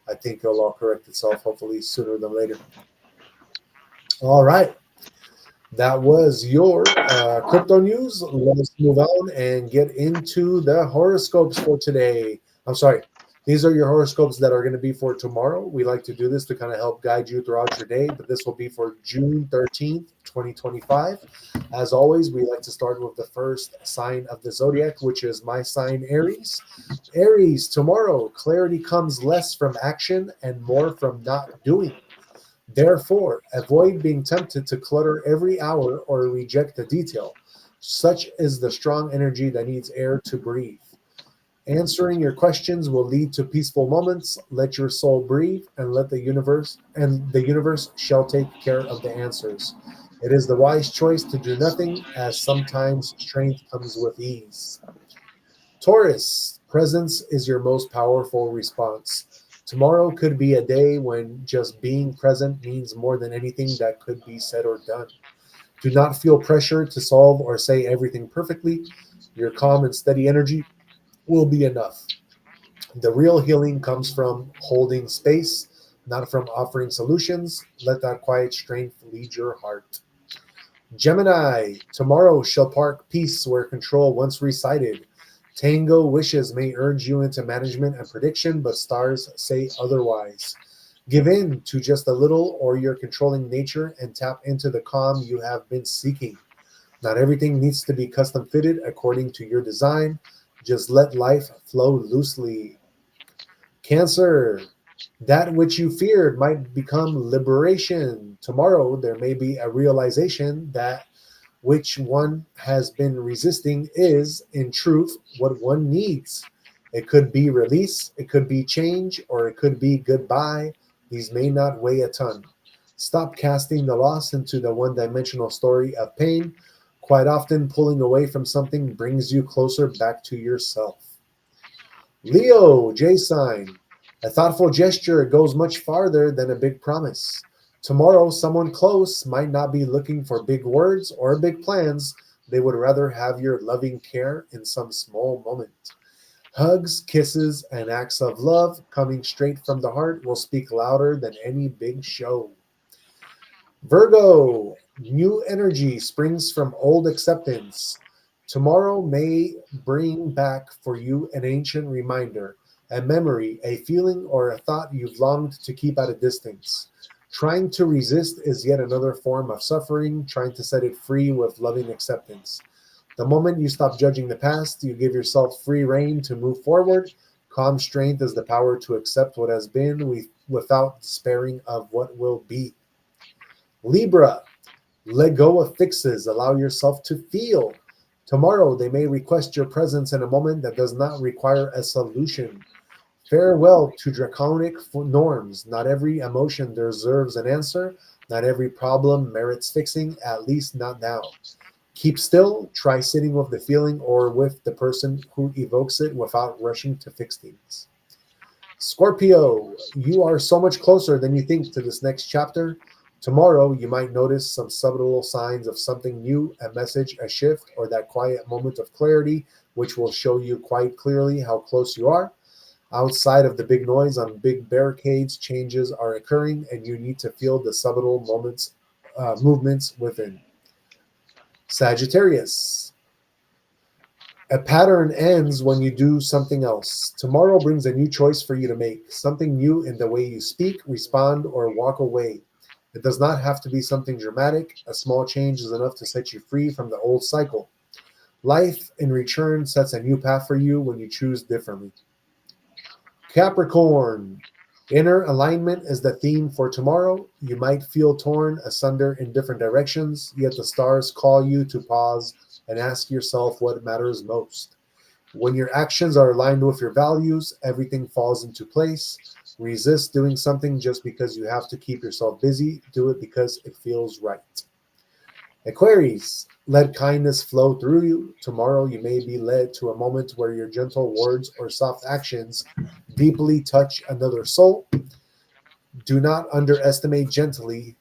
I think it'll all correct itself, hopefully sooner than later. All right. That was your crypto news. Let us move on and get into the horoscopes for today. I'm sorry. These are your horoscopes that are going to be for tomorrow. We like to do this to kind of help guide you throughout your day, but this will be for June 13th, 2025. As always, we like to start with the first sign of the zodiac, which is my sign, Aries. Aries, tomorrow, clarity comes less from action and more from not doing. Therefore, avoid being tempted to clutter every hour or reject a detail. Such is the strong energy that needs air to breathe. Answering your questions will lead to peaceful moments. Let your soul breathe and let the universe shall take care of the answers. It is the wise choice to do nothing, as sometimes strength comes with ease. Taurus, presence is your most powerful response. Tomorrow could be a day when just being present means more than anything that could be said or done. Do not feel pressure to solve or say everything perfectly. Your calm and steady energy will be enough. The real healing comes from holding space, not from offering solutions. Let that quiet strength lead your heart. Gemini, tomorrow shall park peace where control once resided. Tango wishes may urge you into management and prediction, but stars say otherwise. Give in to just a little or your controlling nature and tap into the calm you have been seeking. Not everything needs to be custom fitted according to your design. Just let life flow loosely. Cancer, that which you feared might become liberation. Tomorrow, there may be a realization that which one has been resisting is, in truth, what one needs. It could be release, it could be change, or it could be goodbye. These may not weigh a ton. Stop casting the loss into the one-dimensional story of pain. Quite often, pulling away from something brings you closer back to yourself. Leo, J sign. A thoughtful gesture goes much farther than a big promise. Tomorrow, someone close might not be looking for big words or big plans. They would rather have your loving care in some small moment. Hugs, kisses, and acts of love coming straight from the heart will speak louder than any big show. Virgo, new energy springs from old acceptance. Tomorrow may bring back for you an ancient reminder, a memory, a feeling, or a thought you've longed to keep at a distance. Trying to resist is yet another form of suffering, trying to set it free with loving acceptance. The moment you stop judging the past, you give yourself free rein to move forward. Calm strength is the power to accept what has been without despairing of what will be. Libra, let go of fixes, allow yourself to feel. Tomorrow, they may request your presence in a moment that does not require a solution. Farewell to draconic norms. Not every emotion deserves an answer. Not every problem merits fixing, at least not now. Keep still, try sitting with the feeling or with the person who evokes it without rushing to fix things. Scorpio, you are so much closer than you think to this next chapter. Tomorrow, you might notice some subtle signs of something new, a message, a shift, or that quiet moment of clarity, which will show you quite clearly how close you are. Outside of the big noise on big barricades, changes are occurring, and you need to feel the subtle movements within. Sagittarius, a pattern ends when you do something else. Tomorrow brings a new choice for you to make, something new in the way you speak, respond, or walk away. It does not have to be something dramatic. A small change is enough to set you free from the old cycle. Life, in return, sets a new path for you when you choose differently. Capricorn, inner alignment is the theme for tomorrow. You might feel torn asunder in different directions, yet the stars call you to pause and ask yourself what matters most. When your actions are aligned with your values, everything falls into place. Resist doing something just because you have to keep yourself busy. Do it because it feels right. Aquarius, let kindness flow through you. Tomorrow you may be led to a moment where your gentle words or soft actions deeply touch another soul. Do not underestimate gently.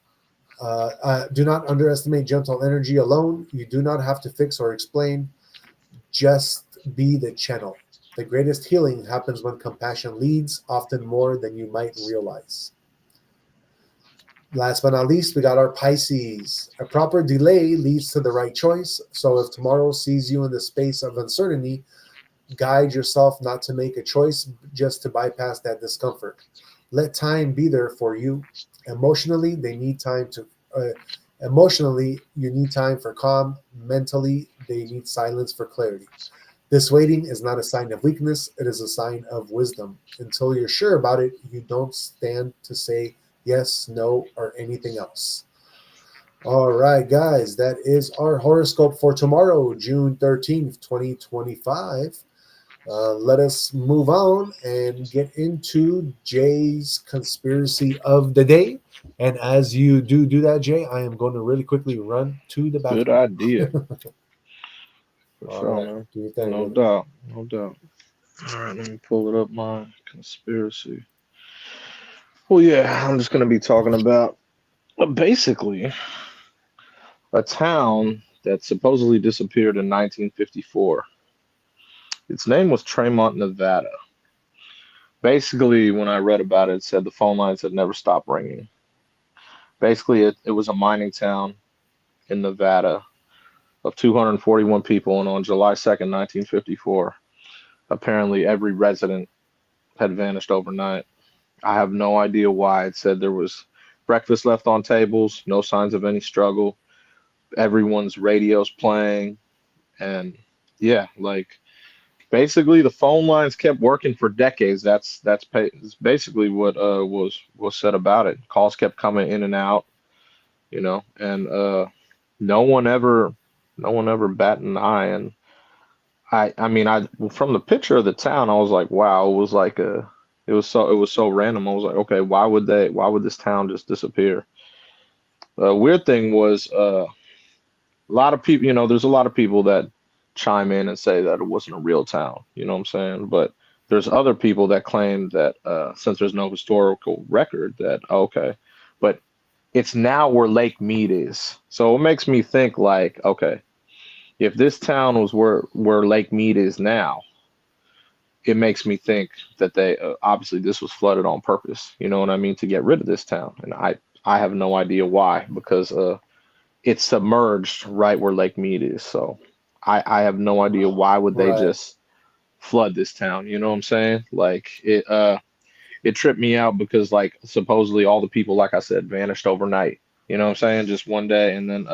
Do not underestimate gentle energy alone. You do not have to fix or explain. Just be the channel. The greatest healing happens when compassion leads, often more than you might realize. Last but not least, we got our Pisces. A proper delay leads to the right choice. So if tomorrow sees you in the space of uncertainty, guide yourself not to make a choice just to bypass that discomfort. Let time be there for you. Emotionally, they need time to. Emotionally, you need time for calm. Mentally, they need silence for clarity. This waiting is not a sign of weakness, it is a sign of wisdom. Until you're sure about it, you don't stand to say yes, no, or anything else. All right, guys, that is our horoscope for tomorrow, June 13th, 2025. Let us move on and get into Jay's conspiracy of the day. And as you do that, Jay, I am going to really quickly run to the Good bathroom. idea. For All sure, right, man. do your thing, No brother. doubt. No doubt. All right, let me pull it up, my conspiracy. Well, yeah, I'm just going to be talking about basically a town that supposedly disappeared in 1954. Its name was Tremont, Nevada. Basically, when I read about it, it said the phone lines had never stopped ringing. Basically, it was a mining town in Nevada of 241 people, and on July 2nd, 1954, apparently every resident had vanished overnight. I have no idea why. It said there was breakfast left on tables, no signs of any struggle. Everyone's radios playing, and yeah, like basically the phone lines kept working for decades. That's basically what was said about it. Calls kept coming in and out, and no one ever no one ever bat an eye. And I mean, I from the picture of the town, I was like, wow, it was so random. I was like, okay, why would this town just disappear? Weird thing was a lot of people, there's a lot of people that chime in and say that it wasn't a real town, you know what I'm saying? But there's other people that claim that since there's no historical record that okay, but it's now where Lake Mead is. So it makes me think like, okay, if this town was where Lake Mead is now, it makes me think that they obviously this was flooded on purpose. You know what I mean? To get rid of this town, and I have no idea why because it's submerged right where Lake Mead is. So I have no idea why would they Right. just flood this town. You know what I'm saying? Like it tripped me out because like supposedly all the people, like I said, vanished overnight. You know what I'm saying? Just one day, and then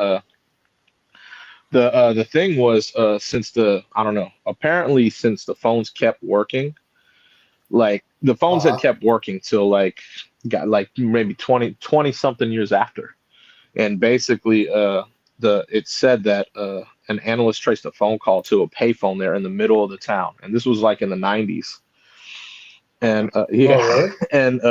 the thing was since the I don't know, apparently since the phones kept working, like the phones had Uh-huh. kept working till like got like maybe 20 something years after. And basically the it said that an analyst traced a phone call to a payphone there in the middle of the town. And this was like in the 90s. And Oh, yeah, really? and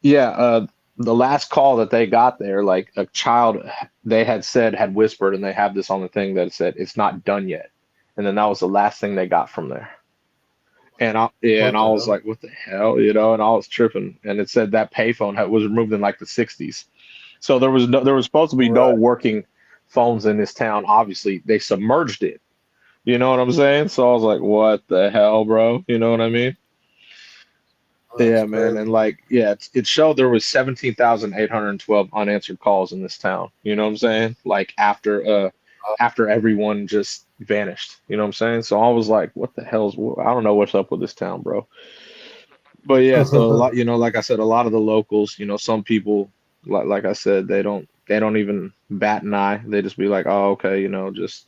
yeah, the last call that they got there, like a child they had said had whispered, and they have this on the thing that said it's not done yet. And then that was the last thing they got from there. And What I the was hell? like, what the hell, you know? And I was tripping. And it said that payphone was removed in like the 60s. So there was supposed to be no Right. working phones in this town. Obviously, they submerged it. You know what I'm saying? So I was like, what the hell, bro? You know what I mean? That's Yeah, man. crazy. And like, yeah, it showed there was 17,812 unanswered calls in this town. You know what I'm saying? Like after everyone just vanished. You know what I'm saying? So I was like, what the hell's I don't know what's up with this town, bro. But yeah, so a lot, like I said, a lot of the locals, some people, like I said, they don't even bat an eye. They just be like, oh, okay, just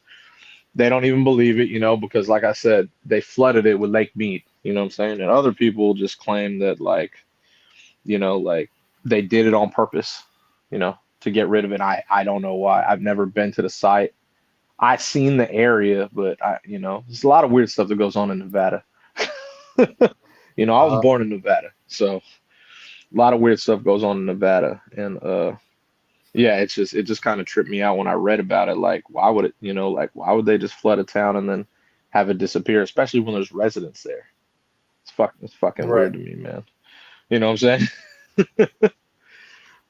they don't even believe it, because like I said, they flooded it with Lake Mead. You know what I'm saying? And other people just claim that like they did it on purpose, to get rid of it. I don't know why. I've never been to the site. I've seen the area, but there's a lot of weird stuff that goes on in Nevada. I was Uh, born in Nevada, so a lot of weird stuff goes on in Nevada, and yeah, it just kind of tripped me out when I read about it. Like, why would it, like why would they just flood a town and then have it disappear, especially when there's residents there? It's fucking weird right. to me, man. You know what I'm saying?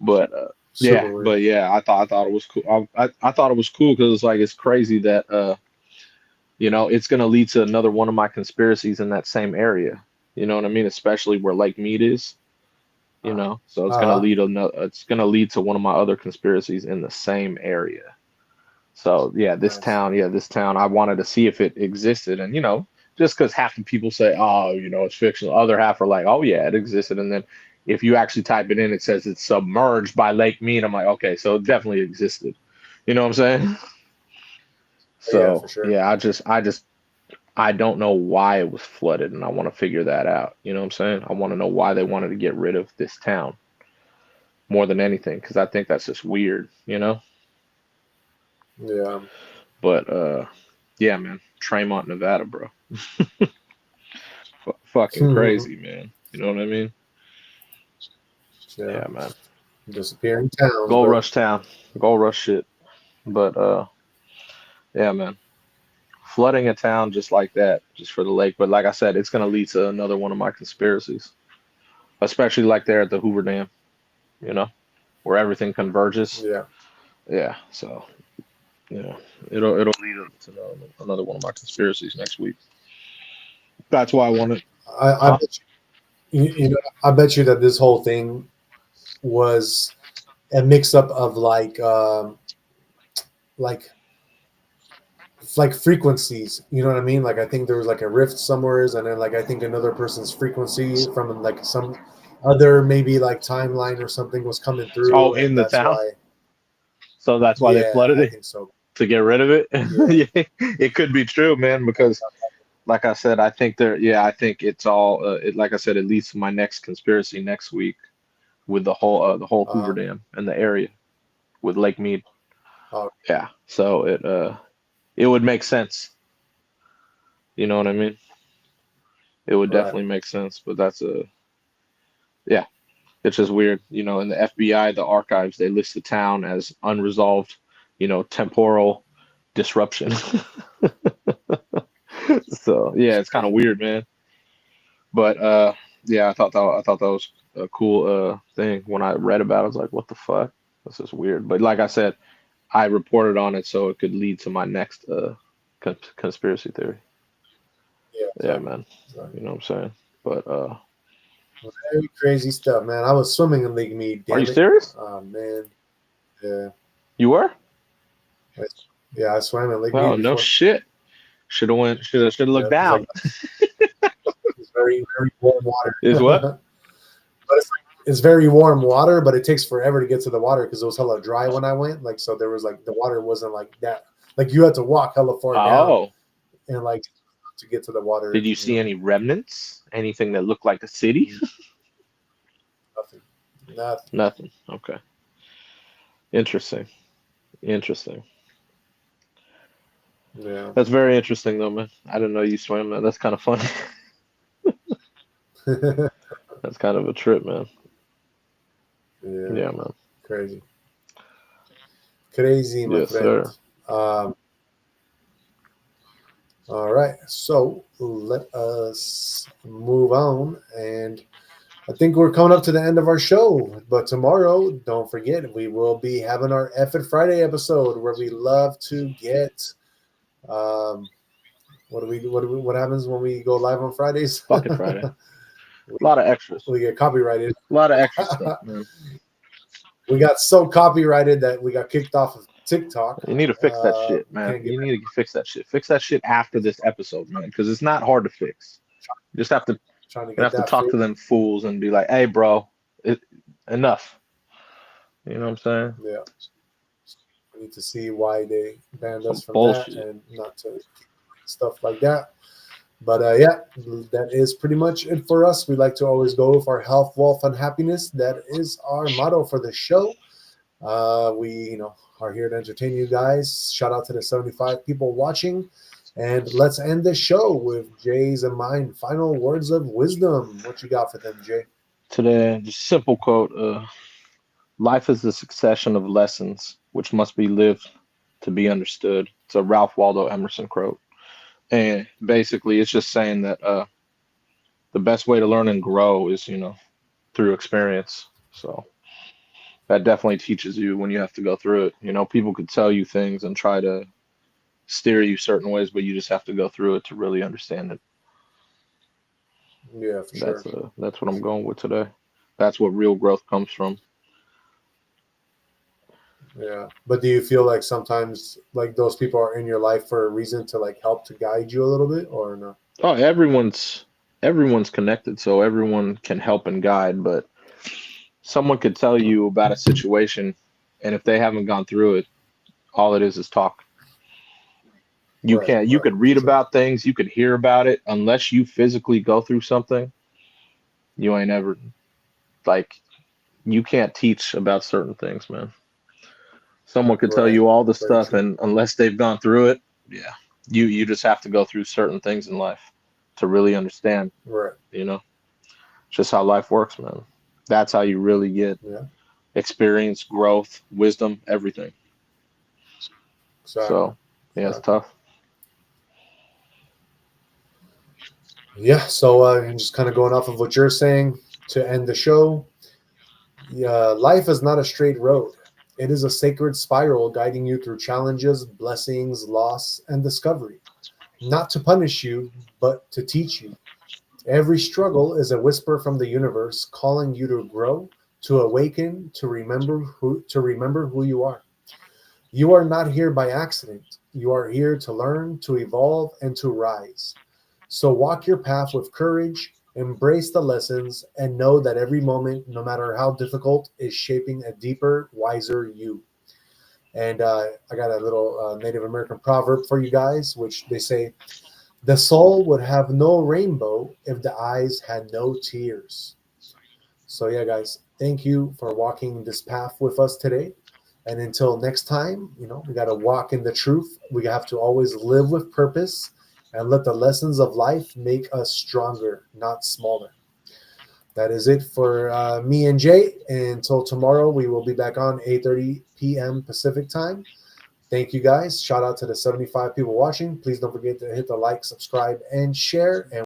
But Super weird. but yeah, I thought it was cool. I thought it was cool because it's like it's crazy that it's gonna lead to another one of my conspiracies in that same area. You know what I mean? Especially where Lake Mead is. So Uh-huh. it's gonna lead to one of my other conspiracies in the same area. So Nice. this town, I wanted to see if it existed, and just because half the people say, oh, it's fictional, other half are like, oh yeah, it existed, and then if you actually type it in, it says it's submerged by Lake Mead. I'm like, okay, so it definitely existed. You know what I'm saying? Yeah, for So sure. yeah, I don't know why it was flooded, and I want to figure that out. You know what I'm saying? I want to know why they wanted to get rid of this town more than anything, because I think that's just weird. Yeah. But yeah, man, Tremont, Nevada, bro, fucking crazy, man. You know what I mean? Yeah. Yeah, man. Disappearing towns, Gold bro. Rush town, gold rush shit. But yeah, man, flooding a town just like that, just for the lake. But like I said, it's gonna lead to another one of my conspiracies, especially like there at the Hoover Dam. You know, where everything converges. Yeah. Yeah, so yeah, it'll lead to another one of my conspiracies next week. That's why I wanted. I Huh? bet I bet you that this whole thing was a mix up of like frequencies. You know what I mean? Like I think there was like a rift somewheres, and then like I think another person's frequency from like some other maybe like timeline or something was coming Oh, through, in and the that's town. why. So that's why they Yeah, flooded I it think so. to get rid of it. Yeah. Yeah, it could be true, man. Because like I said, I think there. Yeah, I think it's all. Like I said, it leads to my next conspiracy next week with the whole Hoover Uh, Dam and the area with Lake Mead. oh, Yeah, so it would make sense. You know what I mean? It would right. definitely make sense. But that's a yeah. It's just weird, in the FBI, the archives, they list the town as unresolved, temporal disruption. So yeah, it's kind of weird, man. But yeah, I thought that was a cool thing. When I read about it, I was like, what the fuck? This is weird. But like I said, I reported on it so it could lead to my next conspiracy theory. Yeah, Yeah, exactly. man. Exactly. You know what I'm saying? But Very crazy stuff, man. I was swimming in Lake Mead. are you Damn it, serious? man. Yeah, You were? I, yeah. I swam in Lake Oh, Mead no before. shit. Should have went. Should have Yeah, looked it was like down. it's very very warm water. Is what? But it's very warm water, but it takes forever to get to the water because it was hella dry when I went. Like, so there was like the water wasn't like that. Like you had to walk hella far down Oh, and like to get to the water. did you see any remnants? Anything that looked like a city? Nothing, nothing. Nothing. Okay. Interesting. Interesting. Yeah, That's very interesting, though, man. I didn't know you swam that. That's kind of funny. That's kind of a trip, man. yeah, Yeah, man. crazy, crazy, my Yes, friend. sir. All right, so let us move on, and I think we're coming up to the end of our show. But tomorrow, don't forget, we will be having our F It Friday episode where we love to get. What happens when we go live on Fridays? Fucking Friday. A lot of extras. We get copyrighted. A lot of extra stuff, man. We got so copyrighted that we got kicked off of TikTok. You need to fix that shit, man. Can't get You need to fix that shit. Fix that shit after this episode, man, because it's not hard to fix. You just have to trying to you get have to that talk to fixed. them fools and be like, "Hey, bro, enough." You know what I'm saying? Yeah. We need to see why they banned us Some from bullshit. that and not to stuff like that. But yeah, that is pretty much it for us. We like to always go for health, wealth, and happiness. That is our motto for the show. We, are here to entertain you guys. Shout out to the 75 people watching. And let's end the show with Jay's and mine final words of wisdom. What you got for them, Jay? Today, just a simple quote: "Life is a succession of lessons which must be lived to be understood." It's a Ralph Waldo Emerson quote, and basically, it's just saying that the best way to learn and grow is, through experience. So that definitely teaches you when you have to go through it. People could tell you things and try to steer you certain ways, but you just have to go through it to really understand it. Yeah, for sure. That's what I'm going with today. That's what real growth comes from. Yeah. But do you feel like sometimes like those people are in your life for a reason to like help to guide you a little bit or no? Oh, everyone's connected, so everyone can help and guide, but someone could tell you about a situation, and if they haven't gone through it, all it is talk. You Right, can't. You right. could read So, about things, you could hear about it, unless you physically go through something. You ain't ever like you can't teach about certain things, man. Someone could tell right. you all the Very stuff, true. and unless they've gone through it, yeah, you just have to go through certain things in life to really understand. Right. Just how life works, man. That's how you really get Yeah. experience, growth, wisdom, everything. Exactly. So yeah, it's tough. Yeah. So just kind of going off of what you're saying to end the show. Life is not a straight road. It is a sacred spiral guiding you through challenges, blessings, loss, and discovery. Not to punish you, but to teach you. Every struggle is a whisper from the universe calling you to grow, to awaken, to remember who you are. You are not here by accident. You are here to learn, to evolve, and to rise. So walk your path with courage, embrace the lessons, and know that every moment, no matter how difficult, is shaping a deeper, wiser you. And I got a little Native American proverb for you guys, which they say, the soul would have no rainbow if the eyes had no tears. So, yeah, guys, thank you for walking this path with us today. And until next time, we got to walk in the truth. We have to always live with purpose and let the lessons of life make us stronger, not smaller. That is it for me and Jay. Until tomorrow, we will be back on 8:30 p.m. Pacific time. Thank you, guys. Shout out to the 75 people watching. Please don't forget to hit the like, subscribe, and share. And